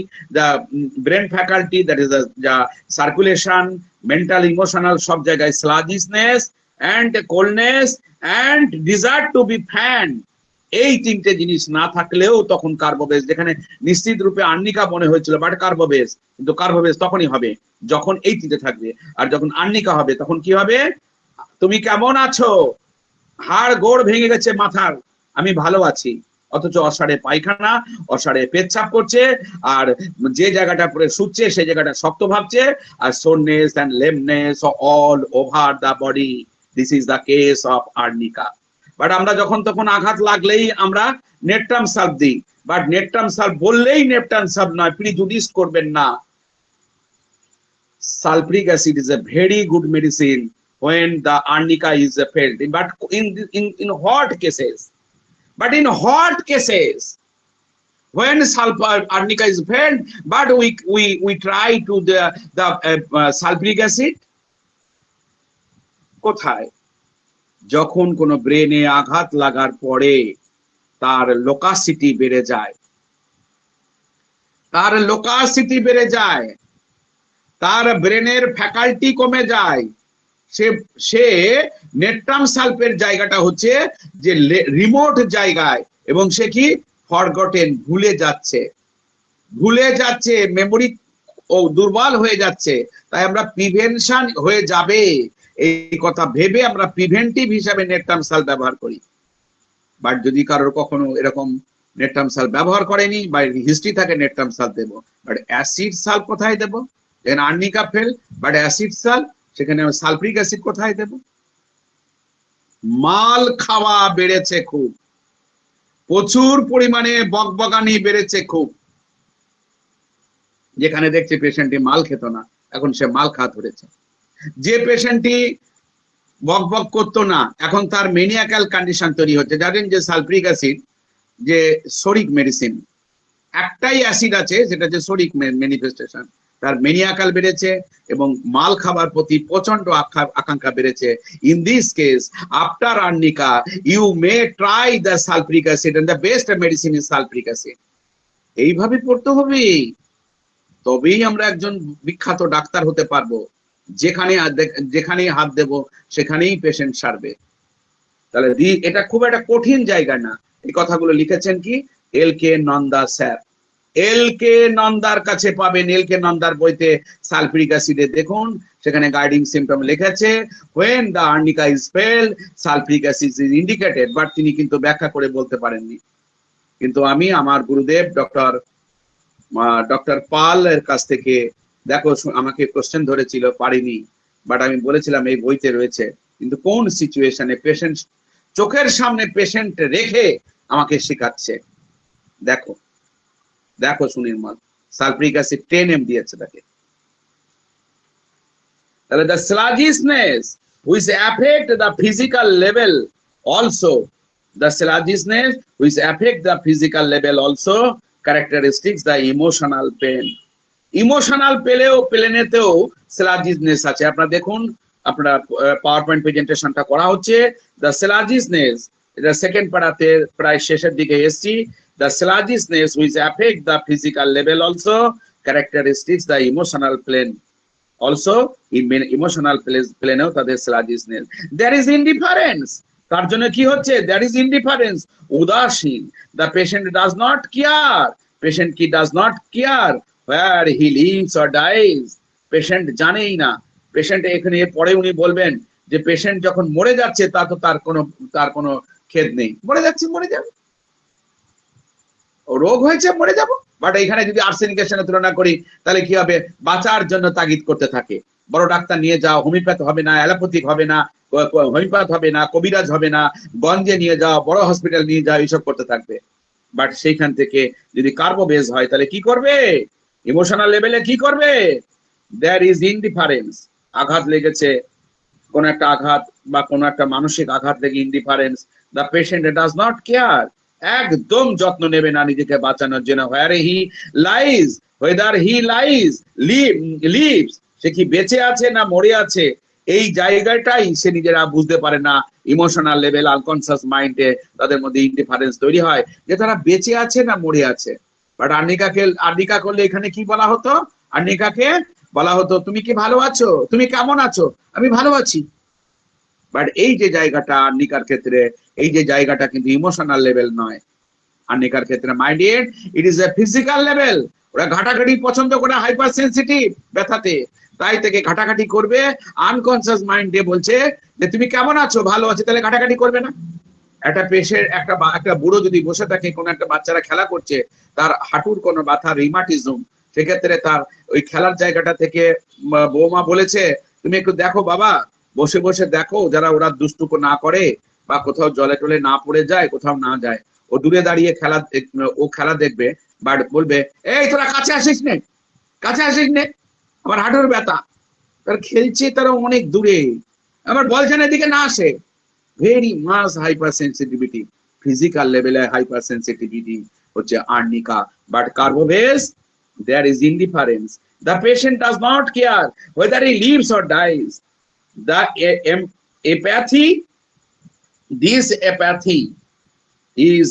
that is the circulation, mental, emotional, সব জায়গায় sluggishness and coldness and desire to be fanned, এই তিনটে জিনিস না থাকলেও তখন কার্বোভেজ, যেখানে নিশ্চিত রূপে আর্নিকা মনে হয়েছিল বাট কার্বোভেজ, কিন্তু কার্বোভেজ তখনই হবে যখন এই তিনটে থাকবে। আর যখন আর্নিকা হবে তখন কি হবে? তুমি কেমন আছো, হাড় গোড় ভেঙে গেছে মাথার, আমি ভালো আছি। অথচ অসাড়ে পায়খানা, অসাড়ে পেচ্ছাপ করছে, আর যে জায়গাটা পরে শুচ্ছে সেই জায়গাটা শক্ত ভাবছে, আর soreness and lameness all over the body. This is the case of arnica. But আমরা যখন তখন আঘাত লাগলেই আমরা নেট্রাম সালফ দিই, বাট নেট্রাম সালফ বললেই নেপটান সালফ নয়, প্রিজুডিস করবেন না। Sulfuric acid is a very good medicine when the arnica is felt, but in hot cases. But in hot cases, when sulfur arnica is felt, but we try to the sulfuric acid. কোথায়? যখন কোন ব্রেনে আঘাত লাগার পরে তার লোকাসিটি বেড়ে যায়, তার লোকাসিটি বেড়ে যায়, তার ব্রেনের ফ্যাকাল্টি কমে যায়, সে নেট্রাম সালফের জায়গাটা হচ্ছে যে রিমোট জায়গায়, এবং সে কি ফরগটেন, ভুলে যাচ্ছে, মেমোরি দুর্বল হয়ে যাচ্ছে। তাই আমরা প্রিভেনশন হয়ে যাবে এই কথা ভেবে আমরা প্রিভেন্টিভ হিসাবে নেট্রাম সালফ ব্যবহার করি। বাট যদি কারোর কখনো এরকম নেট্রাম সালফ ব্যবহার করেনি বা হিস্ট্রি থাকে, নেট্রাম সালফ দেবো। বাট অ্যাসিড সালফ কোথায় দেবো? Arnica fail, but acid sulph, সেখানে সালফ্রিক অ্যাসিড কোথায় দেব? মাল খাওয়া বেড়েছে খুব, প্রচুর পরিমাণে বকবকানি বেড়েছে খুব। যেখানে দেখছে পেশেন্টটি মাল খেত না, এখন সে মাল খাওয়া ধরেছে। যে পেশেন্টটি বকবক করতো না, এখন তার মেনিয়াক্যাল কন্ডিশন তৈরি হচ্ছে। জানেন যে সালফ্রিক অ্যাসিড যে সোরিক মেডিসিন, একটাই অ্যাসিড আছে যেটা হচ্ছে সোরিক ম্যানিফেস্টেশন, তার মেনিয়াকাল বেড়েছে এবং মাল খাবার প্রতি প্রচন্ড আকাঙ্ক্ষা বেড়েছে। In this case after arnica you may try the sulphuric acid, and the best medicine is sulphuric acid. এইভাবে পড়তে হবে, তবেই আমরা একজন বিখ্যাত ডাক্তার হতে পারবো। যেখানেই হাত দেব সেখানেই পেশেন্ট সারবে। তাহলে এটা খুব একটা কঠিন জায়গা না। এই কথাগুলো লিখেছেন কি এল.কে. নন্দা স্যার। এল.কে. নন্দার কাছে পাবেন, এল.কে. নন্দার বইতে সালফ্রিক অ্যাসিডে দেখুন, সেখানে গাইডিং সিম্পটম লিখেছে when the arnica is failed sulfuric acid is indicated, but তিনি কিন্তু ব্যাখ্যা করে বলতে পারেননি। কিন্তু আমি আমার গুরুদেব ডক্টর পাল এর কাছ থেকে, দেখো আমাকে কোশ্চেন ধরেছিল, পারিনি, বাট আমি বলেছিলাম এই বইতে রয়েছে। কিন্তু কোন সিচুয়েশনে পেশেন্ট চোখের সামনে পেশেন্ট রেখে আমাকে শেখাচ্ছে। দেখো সুনির্মল, সালফ্রিক অ্যাসিড 10 mg দিয়েছে তাকে। তাহলে the sluggishness which affect the physical level also, the sluggishness which affect the physical level also characteristics the emotional pain. Emotional প্লেনেতেও স্লাজিসনেস আছে। আপনারা দেখুন, আপনারা পাওয়ার পয়েন্ট প্রেজেন্টেশনটা করা হচ্ছে। দ্য স্লাজিসনেস, এটা সেকেন্ড পারাতে প্রায় শেষের দিকে এসছি। The sluggishness which affect the physical level also characteristics the emotional plane. Also in emotional plane তাদের sluggishness. There is indifference. তার জন্য কি হচ্ছে? There is indifference. উদাসীন। The patient does not care. Patient কি does not care where he lives or dies. Patient জানেই না। Patient এখানে পরে উনি বলবেন যে পেশেন্ট যখন মরে যাচ্ছে তার কোনো খেদ নেই, মরে যাচ্ছে, মরে যাবে, রোগ হয়েছে, মরে যাব। বাট এখানে যদি আর্সেনিকের সঙ্গে তুলনা করি তাহলে কি হবে? বাঁচার জন্য তাগিদ করতে থাকে। বড় ডাক্তার নিয়ে যাও, হোমিওপ্যাথ হবে না, অ্যালোপ্যাথিক হবে না, হোমিওপ্যাথ হবে না, কবিরাজ হবে না, গঞ্জে নিয়ে যাও, বড় হসপিটাল নিয়ে যাও, এইসব করতে থাকবে। বাট সেইখান থেকে যদি কার্বো বেজ হয় তাহলে কি করবে? ইমোশনাল লেভেলে কি করবে? There is indifference. আঘাত লেগেছে, কোন একটা আঘাত বা কোন একটা মানসিক আঘাত লেগে indifference. The patient does not care, একদম যত্ন নেবে না নিজেকে বাঁচানোর জন্য। Where he lies, whether he lies lives, সে কি বেঁচে আছে না মরে আছে, এই জায়গাটাই সে নিজেরা বুঝতে পারে না। ইমোশনাল লেভেল, আনকনসিয়াস মাইন্ডে তাদের মধ্যে ইনডিফারেন্স তৈরি হয় যে তারা বেঁচে আছে না মরে আছে। বাট আর্নিকা করলে এখানে কি বলা হতো? আর্নিকাকে বলা হতো তুমি কি ভালো আছো, তুমি কেমন আছো, আমি ভালো আছি। বাট এই যে জায়গাটা আর্নিকার ক্ষেত্রে, এই যে জায়গাটা কিন্তু ইমোশনাল লেভেল নয়। আর্নিকার ক্ষেত্রে minded, it is a physical level. ওরা ঘাটাঘাটি পছন্দ করে, হাইপার সেন্সিটিভ ব্যথাতে। তাই থেকে ঘাটাঘাটি করবে। আনকনসিয়াস মাইন্ড দিয়ে বলছে যে তুমি কেমন আছো, ভালো আছো, তাহলে ঘাটাঘাটি করবে না। একটা পেশেন্ট, একটা বুড়ো যদি বসে থাকে, কোনো একটা বাচ্চারা খেলা করছে, তার হাঁটুর কোনো ব্যথা, রিমাটিজম, সেক্ষেত্রে তার ওই খেলার জায়গাটা থেকে বৌমা বলেছে তুমি একটু দেখো বাবা, বসে বসে দেখো যারা ওরা দুষ্টুকো না করে বা কোথাও জলে টলে না পড়ে যায়, কোথাও না যায়। ও দূরে দাঁড়িয়ে খেলা দেখবে, বাট বলবে এই তোরা কাছে আসিস নে, কাছে আসিস নে, আমার হাঁটুর ব্যথা। তার খেলছে তারা অনেক দূরে, আমার বলছে না এদিকে না আসে। Very much hyper sensitivity, physical লেভেলে হাইপার সেন্সিটিভিটি হচ্ছে arnica. But Carbo veg, there is indifference. The patient does not care whether he lives or dies. The apathy, this apathy is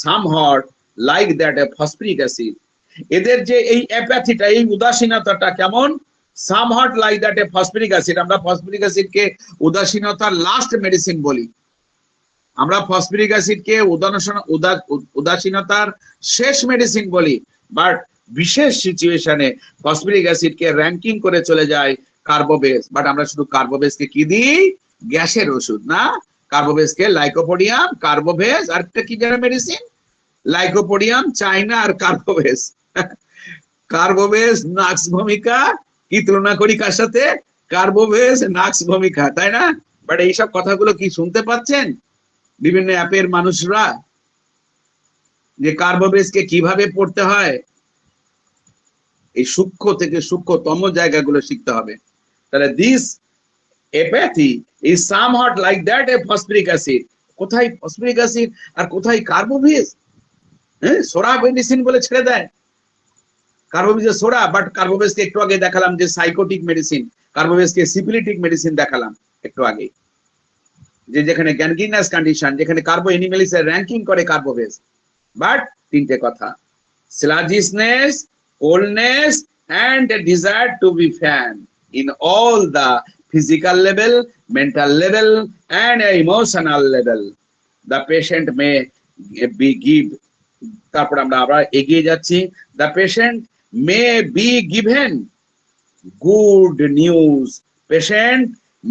somewhat like that of phosphoric acid. এদের যে এই অ্যাপ্যাথিটা, এই উদাসীনতাটা কেমন, somewhat like that of phosphoric acid. আমরা phosphoric অ্যাসিডকে উদাসীনতার last medicine বলি। আমরা phosphoric অ্যাসিডকে উদাসীনতার শেষ medicine বলি। বাট বিশেষ সিচুয়েশনে ফসফরিক অ্যাসিডকে র্যাঙ্কিং করে চলে যায় কার্বোভেজ। বাট আমরা শুধু কার্বোভেজকে কি দিই, গ্যাসের ওষুধ না, কার্বোভেজকে লাইকোপোডিয়াম, কার্বোভেজ, আর একটা কি যেন মেডিসিন, লাইকোপোডিয়াম, চাইনা, আর কার্বোভেজ। কার্বোভেজ নাক্স ভূমিকা, কি তুলনা করি কার সাথে, কার্বোভেজ নাক্স ভূমিকা, তাই না? বাট এইসব কথাগুলো কি শুনতে পাচ্ছেন বিভিন্ন অ্যাপের মানুষরা, যে কার্বোভেজকে কিভাবে পড়তে হয়? এই সূক্ষ্ম থেকে সূক্ষ্মতম জায়গাগুলো শিখতে হবে। তাহলে this apathy is somewhat like that a phosphoric acid. কোথায় ফসফরিক অ্যাসিড আর কোথায় কার্বোভেজ? হ্যাঁ, সোডা মেডিসিন বলে ছেড়ে দেয়, কার্বোভেজের সোডা। বাট কার্বোভেজকে একটু আগে দেখালাম যে সাইকোটিক মেডিসিন, কার্বোভেজকে সিপিলিটিক মেডিসিন দেখালাম একটু আগে, যে যেখানে গ্যানগ্রিনাস কন্ডিশন, যেখানে কার্বো এনিমেলিসের র্যাঙ্কিং করে কার্বোভেজ। বাট তিনটে কথা, sluggishness, coldness, and a desire to be fan in all the physical level, mental level, and emotional level. The patient may be give. তারপর আমরা আবার এগিয়ে যাচ্ছি। The patient may be given good news. Patient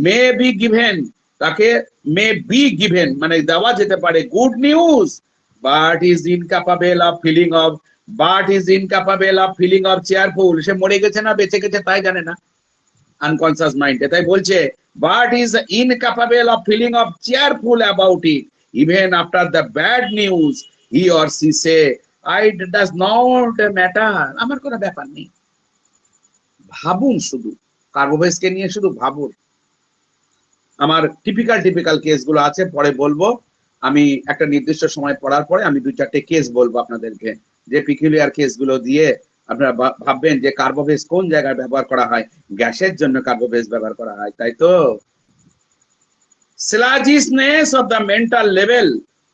may be given, তাকে may be given মানে দেওয়া যেতে পারে good news, but is incapable of feeling of cheerful. সে মরে গেছে না বেঁচে গেছে তাই জানে না, আনকনসিয়াস মাইন্ডে। তাই বলছে but is incapable of feeling of cheerful about it even after the bad news. He or she say it does not matter, আমার কোনো ব্যাপার নেই। ভাবুন, শুধু কার্বোভেজকে নিয়ে শুধু ভাবুন। আমার টিপিক্যাল কেসগুলো আছে, পরে বলবো। আমি একটা নির্দিষ্ট সময় পড়ার পরে আমি 2-4টে কেস বলবো আপনাদেরকে, যে পিকুলিয়ার কেসগুলো দিয়ে আপনারা ভাববেন যে কার্বোভেজ কোন জায়গায় ব্যবহার করা হয়। গ্যাসের জন্য কার্বোভেজ ব্যবহার করা হয়, তাই তো। sluggishness of the mental level,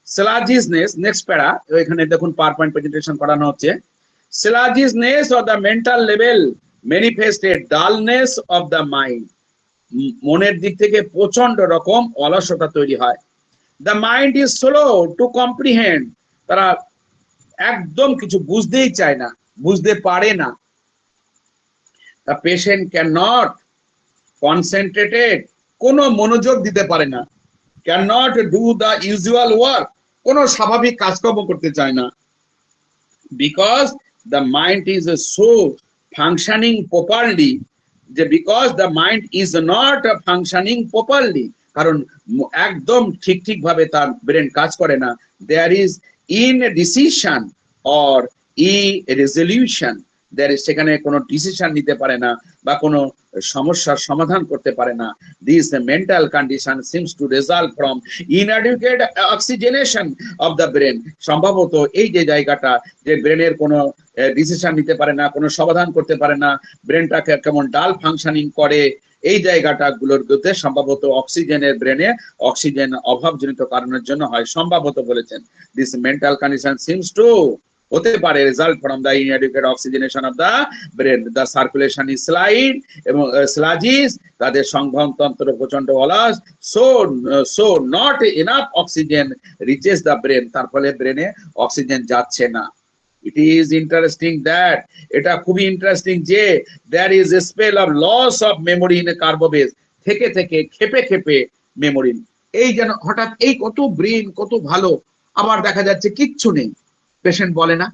sluggishness, next প্যারা, এখানে দেখুন পাওয়ারপয়েন্ট প্রেজেন্টেশন করানো হচ্ছে। sluggishness of the mental level manifested dullness of the mind. মনের দিক থেকে প্রচন্ড রকম অলসতা তৈরি হয়। The mind is slow to comprehend, তারা একদম কিছু বুঝতেই চায় না, বুঝতে পারে না। The patient cannot concentrate, কোনো মনোযোগ দিতে পারে না, cannot do the usual work, কোনো স্বাভাবিক কাজকর্ম করতে চায় না, because the mind is so functioning properly, যে because the mind is not functioning properly, কারণ একদম ঠিক ভাবে তার ব্রেন কাজ করে না। there is indecision or irresolution, সেখানে কোনো ডিসিশন নিতে পারে না বা কোনো সমস্যার সমাধান করতে পারে না। This mental condition seems to result from inadequate oxygenation of the brain. সম্ভবত এই যে জায়গাটা, যে ব্রেনের কোনো ডিসিশন নিতে পারে না, কোনো সমাধান করতে পারে না, ব্রেনটাকে কেমন ডাল ফাংশনিং করে, এই জায়গাটা গুলোর মধ্যে সম্ভবত অক্সিজেনের, ব্রেনে অক্সিজেন অভাবজনিত কারণের জন্য হয়, সম্ভবত বলেছেন। This mental condition seems to, হতে পারে, result from the inadequate oxygenation of the brain, the circulation is slide এবং স্লাজিস, তাদের সংবহন তন্ত্র প্রচন্ড অলস, so not enough oxygen reaches the brain, তার ফলে ব্রেনে অক্সিজেন যাচ্ছে না। It is interesting that এটা খুবই ইন্টারেস্টিং যে there is a spell of loss of memory in a carbo base থেকে থেকে খেপে খেপে মেমোরি এই যেন হঠাৎ এই কত ব্রেন কত ভালো আবার দেখা যাচ্ছে কিচ্ছু নেই পেশেন্ট বলে না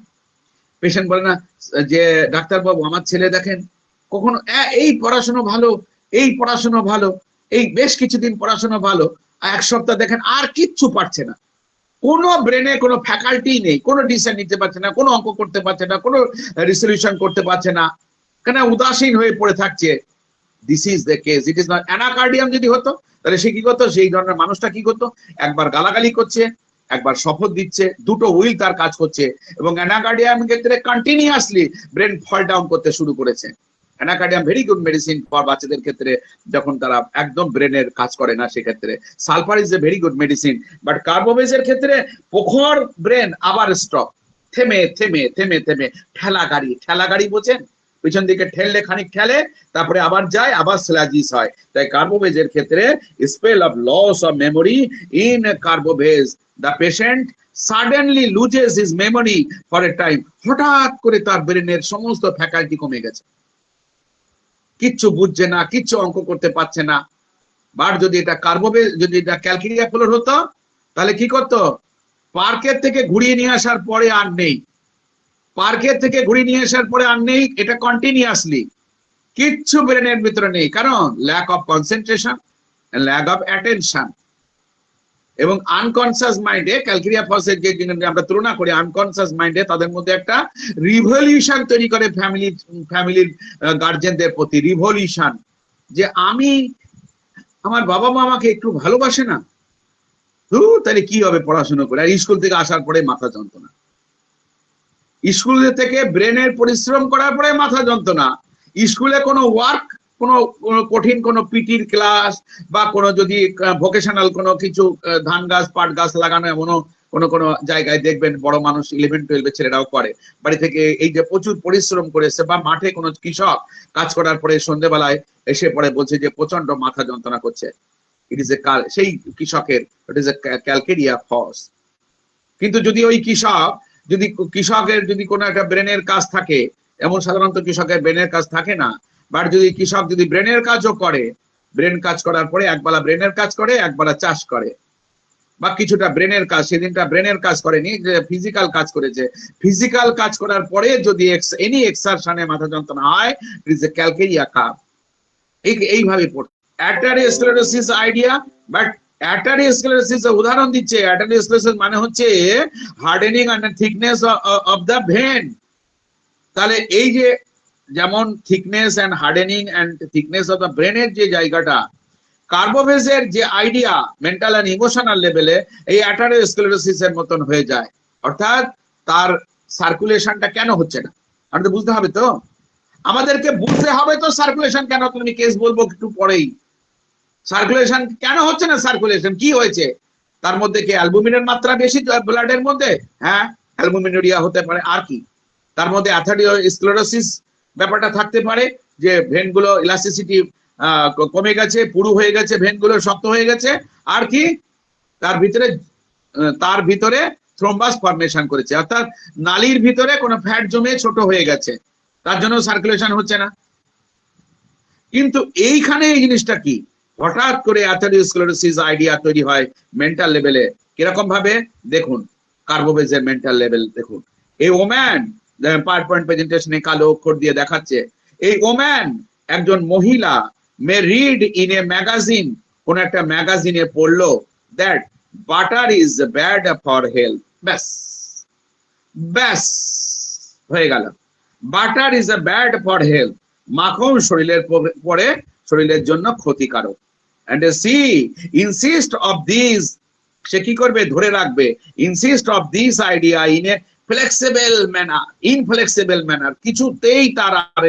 যে ডাক্তার বাবু আমার ছেলে দেখেন কখনো এই পড়াশোনা ভালো এই বেশ কিছুদিন পড়াশোনা ভালো এক সপ্তাহ দেখেন আর কিচ্ছু পারছে না কোনো ব্রেনে কোনো ফ্যাকাল্টি নেই কোনো ডিসিশন নিতে পারছে না কোনো অঙ্ক করতে পারছে না কোনো রেজলিউশন করতে পারছে না কেন উদাসীন হয়ে পড়ে থাকছে this is the case it is not anacardium যদি হতো তাহলে সে কি করতো সেই ধরনের মানুষটা কি করতো একবার গালাগালি করছে একবার শপথ দিচ্ছে দুটো হুইল তার কাজ করছে এবং অ্যানাকার্ডিয়াম ক্ষেত্রে কন্টিনিউয়াসলি ব্রেন ফল ডাউন করতে শুরু করেছে anacardium very good medicine for বাচ্চাদের ক্ষেত্রে যখন তারা একদম ব্রেনের কাজ করে না সেক্ষেত্রে sulphur is a very good medicine but কার্বোভেজের ক্ষেত্রে প্রখর ব্রেন আবার স্টপ থেমে থেমে থেমে থেমে ঠেলা গাড়ি বোঝেন পিছন দিকে ঠেললে খানিক ঠেলে তারপরে আবার যায় আবার স্ল্যাজিস হয় তাই কার্বোভেজের ক্ষেত্রে spell of loss of memory in carbo veg the patient suddenly loses his memory for a time হঠাৎ করে তার ব্রেনের সমস্ত ফ্যাকাল্টি কমে গেছে কিচ্ছু বুঝছে না কিচ্ছু অঙ্ক করতে পারছে না বাট যদি এটা কার্বোভেজ যদি এটা ক্যালকেরিয়া ফ্লোর হতো তাহলে কি করতো পার্কের থেকে ঘুরিয়ে নিয়ে আসার পরে আর নেই এটা কন্টিনিউয়াসলি কিচ্ছু ব্রেনের ভিতরে নেই কারণ lack of concentration lack of attention এবং আনকনসিয়াস মাইন্ডে ক্যালকেরিয়া ফসের যে আমরা তুলনা করি আনকনসিয়াস মাইন্ডে তাদের মধ্যে একটা রিভলিউশন তৈরি করে ফ্যামিলির গার্জেনদের প্রতি রিভলিউশন যে আমার বাবা মা আমাকে একটু ভালোবাসে না তাহলে কি হবে পড়াশোনা করে আর স্কুল থেকে আসার পরে মাথা যন্ত্রণা স্কুল থেকে ব্রেনের পরিশ্রম করার পরে মাথা যন্ত্রণা স্কুলে কোনো ওয়ার্ক কোনো কঠিন কোনো পিটির ক্লাস বা কোনো যদি ভোকেশনাল কোনো কিছু ধান গাছ পাট গাছ লাগানো এমনও কোনো জায়গায় দেখবেন বড় মানুষ 11-12 ছেলেরাও করে বাড়ি থেকে এই যে প্রচুর পরিশ্রম করেছে বা মাঠে কোনো কৃষক কাজ করার পরে সন্ধ্যেবেলায় এসে পরে বলছে যে প্রচন্ড মাথা যন্ত্রণা করছে ইট ইজ এ সেই কৃষকের ইট ইজ এ ক্যালকেরিয়া ফস কিন্তু যদি ওই কৃষকের যদি কোনো একটা ব্রেনের কাজ থাকে এমন সাধারণত কৃষকের ব্রেনের কাজ থাকে না বাট যদি কৃষক যদি ব্রেনের কাজও করে ব্রেন কাজ করার পরে একবেলা ব্রেনের কাজ করে একবেলা চাষ করে বা কিছুটা ব্রেনের কাজ সেদিনটা ব্রেনের কাজ করেনি যে ফিজিক্যাল কাজ করেছে ফিজিক্যাল কাজ করার পরে যদি এনি এক্সারশনে মাথা যন্ত্রণা হয় it is a calcarea cup এইভাবে পড়তে অ্যাটারিওস্ক্লেরোসিস আইডিয়া বাট অ্যাটারিওস্ক্লেরোসিস উদাহরণ দিচ্ছে অ্যাটারিওস্ক্লেরোসিস মানে হচ্ছে hardening and thickness of the vein তাহলে এই যে যেমন thickness and hardening and thickness of the ব্রেনের যে জায়গাটা কার্বোভেজের যে আইডিয়া মেন্টাল এন্ড ইমোশনাল লেভেলে এই অ্যাটারিওস্ক্লেরোসিস এর মতন হয়ে যায় অর্থাৎ তার সার্কুলেশনটা কেন হচ্ছে না আমাদের বুঝতে হবে তো সার্কুলেশন কেন তুমি কেস বলবো একটু পরেই সার্কুলেশন কেন হচ্ছে না সার্কুলেশন কি হয়েছে তার মধ্যে কি অ্যালবুমিনের মাত্রা বেশি ব্লাডের মধ্যে হ্যাঁ অ্যালবুমিনুরিয়া হতে পারে আর কি তার মধ্যে অ্যাটারিওস্ক্লেরোসিস ব্যাপারটা থাকতে পারে যে ভেনগুলো ইলাস্টিসিটি কমে গেছে পুরু হয়ে গেছে ভেনগুলো শক্ত হয়ে গেছে আর কি তার ভিতরে থ্রোম্বাস ফর্মেশন করেছে অর্থাৎ নালীর ভিতরে কোনো ফ্যাট জমে ছোট হয়ে গেছে তার জন্য সার্কুলেশন হচ্ছে না কিন্তু এইখানে এই জিনিসটা কি হঠাৎ করে অ্যাটারিওস্ক্লেরোসিস আইডিয়া তৈরি হয় মেন্টাল লেভেলে কিরকম ভাবে দেখুন কার্বোভেজের মেন্টাল লেভেল দেখুন এই ওম্যান পাওয়ারপয়েন্ট প্রেজেন্টেশনে কালো অক্ষর দিয়ে দেখাচ্ছে এই ওম্যান একজন মহিলা may read in a magazine কোন একটা ম্যাগাজিনে পড়লো that butter is bad for health ব্যাস হয়ে গেল butter is bad for health মাখন শরীরের জন্য ক্ষতিকারক and she insist of these সে কি করবে ধরে রাখবে insist of this idea in a inflexible manner কিছুতেই তার আর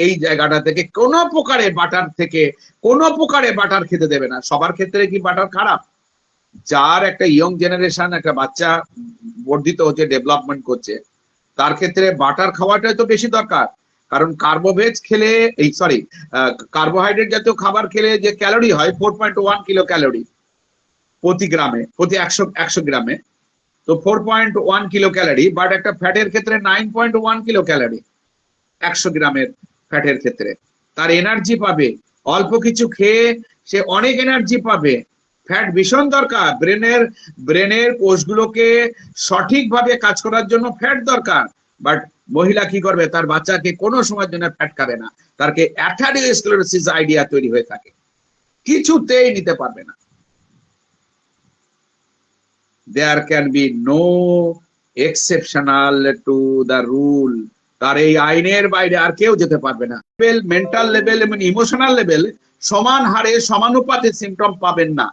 এই জায়গাটা থেকে কোনো প্রকারে বাটার খেতে দেবে না সবার ক্ষেত্রে কি বাটার খারাপ যার একটা ইয়ং জেনারেশন একটা বাচ্চা বর্ধিত হচ্ছে ডেভেলপমেন্ট করছে তার ক্ষেত্রে বাটার খাওয়াটাই তো বেশি দরকার কারণ কার্বোভেজ খেলে কার্বোহাইড্রেট জাতীয় খাবার খেলে যে ক্যালোরি হয় 4.1 কিলো ক্যালোরি প্রতি 100 গ্রামে তো 4.1 কিলো ক্যালোরি, বাট একটা ফ্যাটের ক্ষেত্রে 9.1 কিলো ক্যালোরি 100 গ্রামের ফ্যাটের ক্ষেত্রে। তার এনার্জি পাবে, অল্প কিছু খেয়ে সে অনেক এনার্জি পাবে। ফ্যাট ভীষণ দরকার, ব্রেনের কোষগুলোকে সঠিকভাবে কাজ করার জন্য ফ্যাট দরকার। বাট মহিলা কি করবে, তার বাচ্চাকে কোনো সময়ের জন্য ফ্যাট খাবে না, তারকে অ্যাথারিওস্ক্লেরোসিস আইডিয়া তৈরি হয়ে থাকে, কিছুতেই নিতে পারবে না। There can be no exceptional to the rule, তার এই আইনের বাইরে আর কেউ যেতে পারবে না। মেন্টাল লেভেল এবং ইমোশনাল লেভেল সমান হারে সমানুপাতে সিমটম পাবেন না,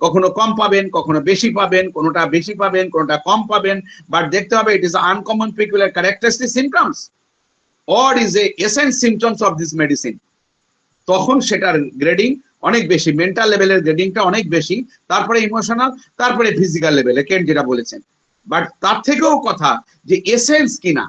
কখনো কম পাবেন, কখনো বেশি পাবেন, কোনোটা বেশি পাবেন, কোনোটা কম পাবেন। বাট দেখতে হবে it is uncommon peculiar characteristic symptoms or is a essence symptoms of this medicine. তখন সেটার গ্রেডিং অনেক বেশি, মেন্টাল লেভেলের গ্রেডিংটা অনেক বেশি, তারপরে ইমোশনাল, তারপরে ফিজিক্যাল লেভেলে কেন যেটা বলেছেন। বাট তার থেকেও কথা যে এসেন্স কিনা,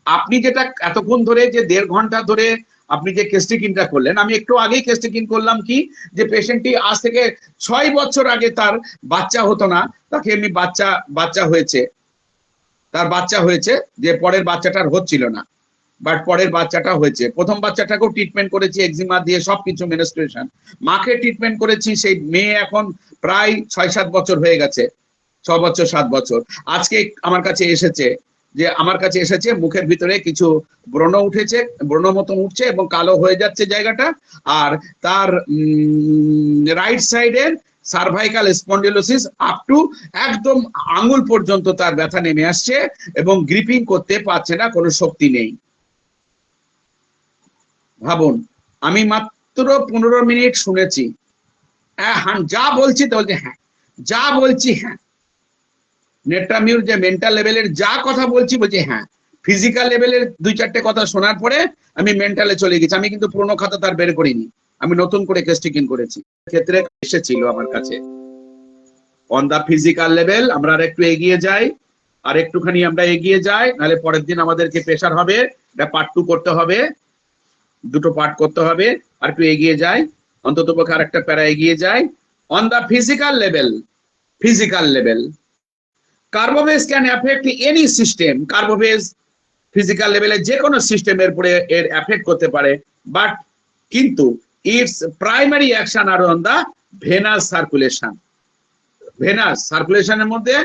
আপনি যেটা এতক্ষণ ধরে যে 1.5 ঘন্টা ধরে আপনি যে কেস্টিকিনটা করলেন, আমি একটু আগেই কেস্টিকিন করলাম কি, যে পেশেন্টটি আজ থেকে 6 বছর আগে তার বাচ্চা হতো না, তাকে এমনি বাচ্চা হয়েছে, তার বাচ্চা হয়েছে, যে পরের বাচ্চাটার হচ্ছিল না, বাট পরের বাচ্চাটা হয়েছে। প্রথম বাচ্চাটাকেও ট্রিটমেন্ট করেছি এক্সিমা দিয়ে, সবকিছু মেনস্ট্রুয়েশন, মাকে ট্রিটমেন্ট করেছি, সেই মেয়ে এখন প্রায় 6-7 বছর হয়ে গেছে, 6 বছর 7 বছর। আজকে আমার কাছে এসেছে মুখের ভিতরে কিছু ব্রণ উঠেছে, ব্রণ মতন উঠছে এবং কালো হয়ে যাচ্ছে জায়গাটা, আর তার রাইট সাইডের সার্ভাইকাল স্পন্ডিলোসিস আপ টু একদম আঙ্গুল পর্যন্ত তার ব্যথা নেমে আসছে এবং গ্রিপিং করতে পারছে না, কোনো শক্তি নেই। ভাবুন, আমি মাত্র 15 মিনিট শুনেছি, হ্যাঁ যা বলছি তো বলছে হ্যাঁ, যা বলছি হ্যাঁ, নেট্রামিউর যে মেন্টাল লেভেলের যা কথা বলছি বলছি হ্যাঁ, ফিজিক্যাল লেভেলের 2-4টে কথা শোনার পরে আমি মেন্টালে চলে গেছি। আমি কিন্তু পুরোনো খাতা তার বের করিনি, আমি নতুন করে কেস্টিকিন করেছি। ক্ষেত্রে এসেছিল আমার কাছে অন দা ফিজিক্যাল লেভেল। আমরা আর একটু এগিয়ে যাই, আর একটুখানি আমরা এগিয়ে যাই, নাহলে পরের দিন আমাদেরকে প্রেশার হবে, এটা পার্ট 2 করতে হবে, 2টো পার্ট করতে হবে। আর একটু এগিয়ে যাই, অন্তত পক্ষে আর একটা প্যারা এগিয়ে যাই। On the physical level Carbo Veg can affect any system. Carbo Veg physical level যে কোনো সিস্টেমের উপরে এর এফেক্ট করতে পারে, বাট কিন্তু its primary action are on the venous circulation. Venous সার্কুলেশনের মধ্যে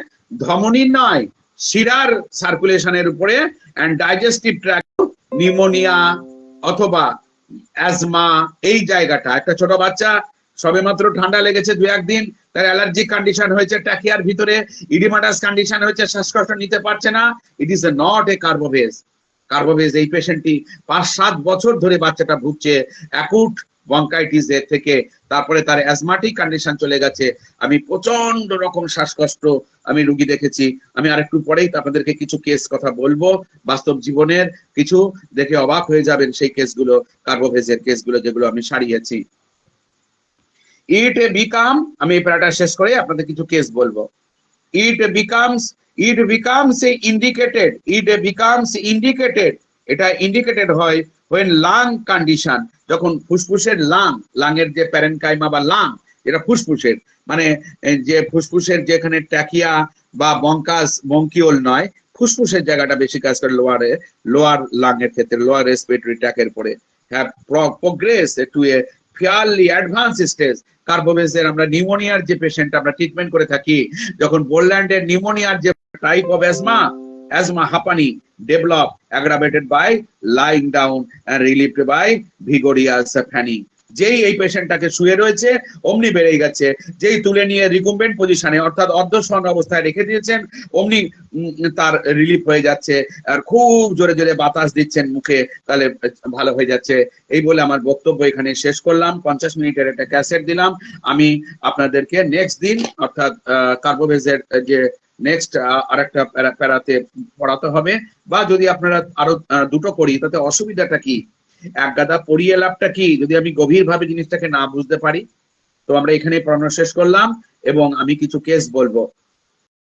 ধমনী নয়, শিরার সার্কুলেশনের উপরে, এন্ড ডাইজেস্টিভ ট্র্যাক্ট, নিউমোনিয়া অথবা অ্যাজমা, এই জায়গাটা। একটা ছোট বাচ্চা সবেমাত্র ঠান্ডা লেগেছে 2-1 দিন, তার অ্যালার্জিক কন্ডিশন হয়েছে, ট্যাকিয়ার ভিতরে ইডিমাটাস কন্ডিশন হয়েছে, শ্বাসকষ্ট নিতে পারছে না, ইট is not A কার্বো veg. কার্বো veg এই পেশেন্টটি 5-7 বছর ধরে বাচ্চাটা ভুগছে অ্যাকুট বঙ্কাইটিস এর থেকে, তারপরে তার অ্যাজমাটিক কন্ডিশন চলে গেছে। আমি প্রচন্ড রকম শ্বাসকষ্ট আমি রুগী দেখেছি। আমি আরেকটু পরেই আপনাদেরকে কিছু কেস কথা বলবো, বাস্তব জীবনের কিছু, দেখে অবাক হয়ে যাবেন সেই কেসগুলো, কার্বো ভেজের কেসগুলো যেগুলো আমি সারিয়েছি। It becomes, আমি এই প্যারাটা শেষ করে আপনাদের কিছু কেস বলবো। It becomes indicated, এটা ইন্ডিকেটেড হয় when lung condition, যখন ফুসফুসের লাংয়ের যে প্যারেনকাইমা বা লাং, এটা ফুসফুসের মানে যে ফুসফুসের যেখানে ট্যাকিয়া বা বঙ্কাস বঙ্কিওল নয়, ফুসফুসের জায়গাটা বেশি কাজ করে লোয়ার লাংয়ের ক্ষেত্রে, লোয়ার রেসপিরেটরি ট্র্যাকের পরে, have progress to a fairly advance stage. Carbo ভেজের আমরা নিউমোনিয়ার যে পেশেন্ট আমরা ট্রিটমেন্ট করে থাকি, যখন বোল্যান্ডের নিউমোনিয়ার যে টাইপ অফ asthma হাঁপানি develop aggravated by lying down and relieved by vigorous fanning, যেই এই পেশেন্টটাকে শুয়ে রয়েছে অমনি বেড়ে গেছে, যেই তুলে নিয়ে রিকুম্বেন্ট পজিশনে অর্থাৎ অর্ধশয়ন অবস্থায় রেখে দিয়েছেন অমনি তার রিলিফ হয়ে যাচ্ছে, আর খুব জোরে জোরে বাতাস দিচ্ছেন মুখে, তাহলে ভালো হয়ে যাচ্ছে। এই বলে আমার বক্তব্য এখানে শেষ করলাম। 50 মিনিটের একটা ক্যাসেট দিলাম। আমি আপনাদেরকে নেক্সট দিন অর্থাৎ কার্বো ভেজের যে নেক্সট আরেকটা প্যারাতে পড়াতে হবে, বা যদি আপনারা আরো 2টো করি তাতে অসুবিধাটা কি, এক গাদা পড়িয়ে লাভটা কি যদি আমি গভীরভাবে জিনিসটাকে না বুঝতে পারি। তো আমরা এখানে পড়ানো শেষ করলাম এবং আমি কিছু কেস বলবো।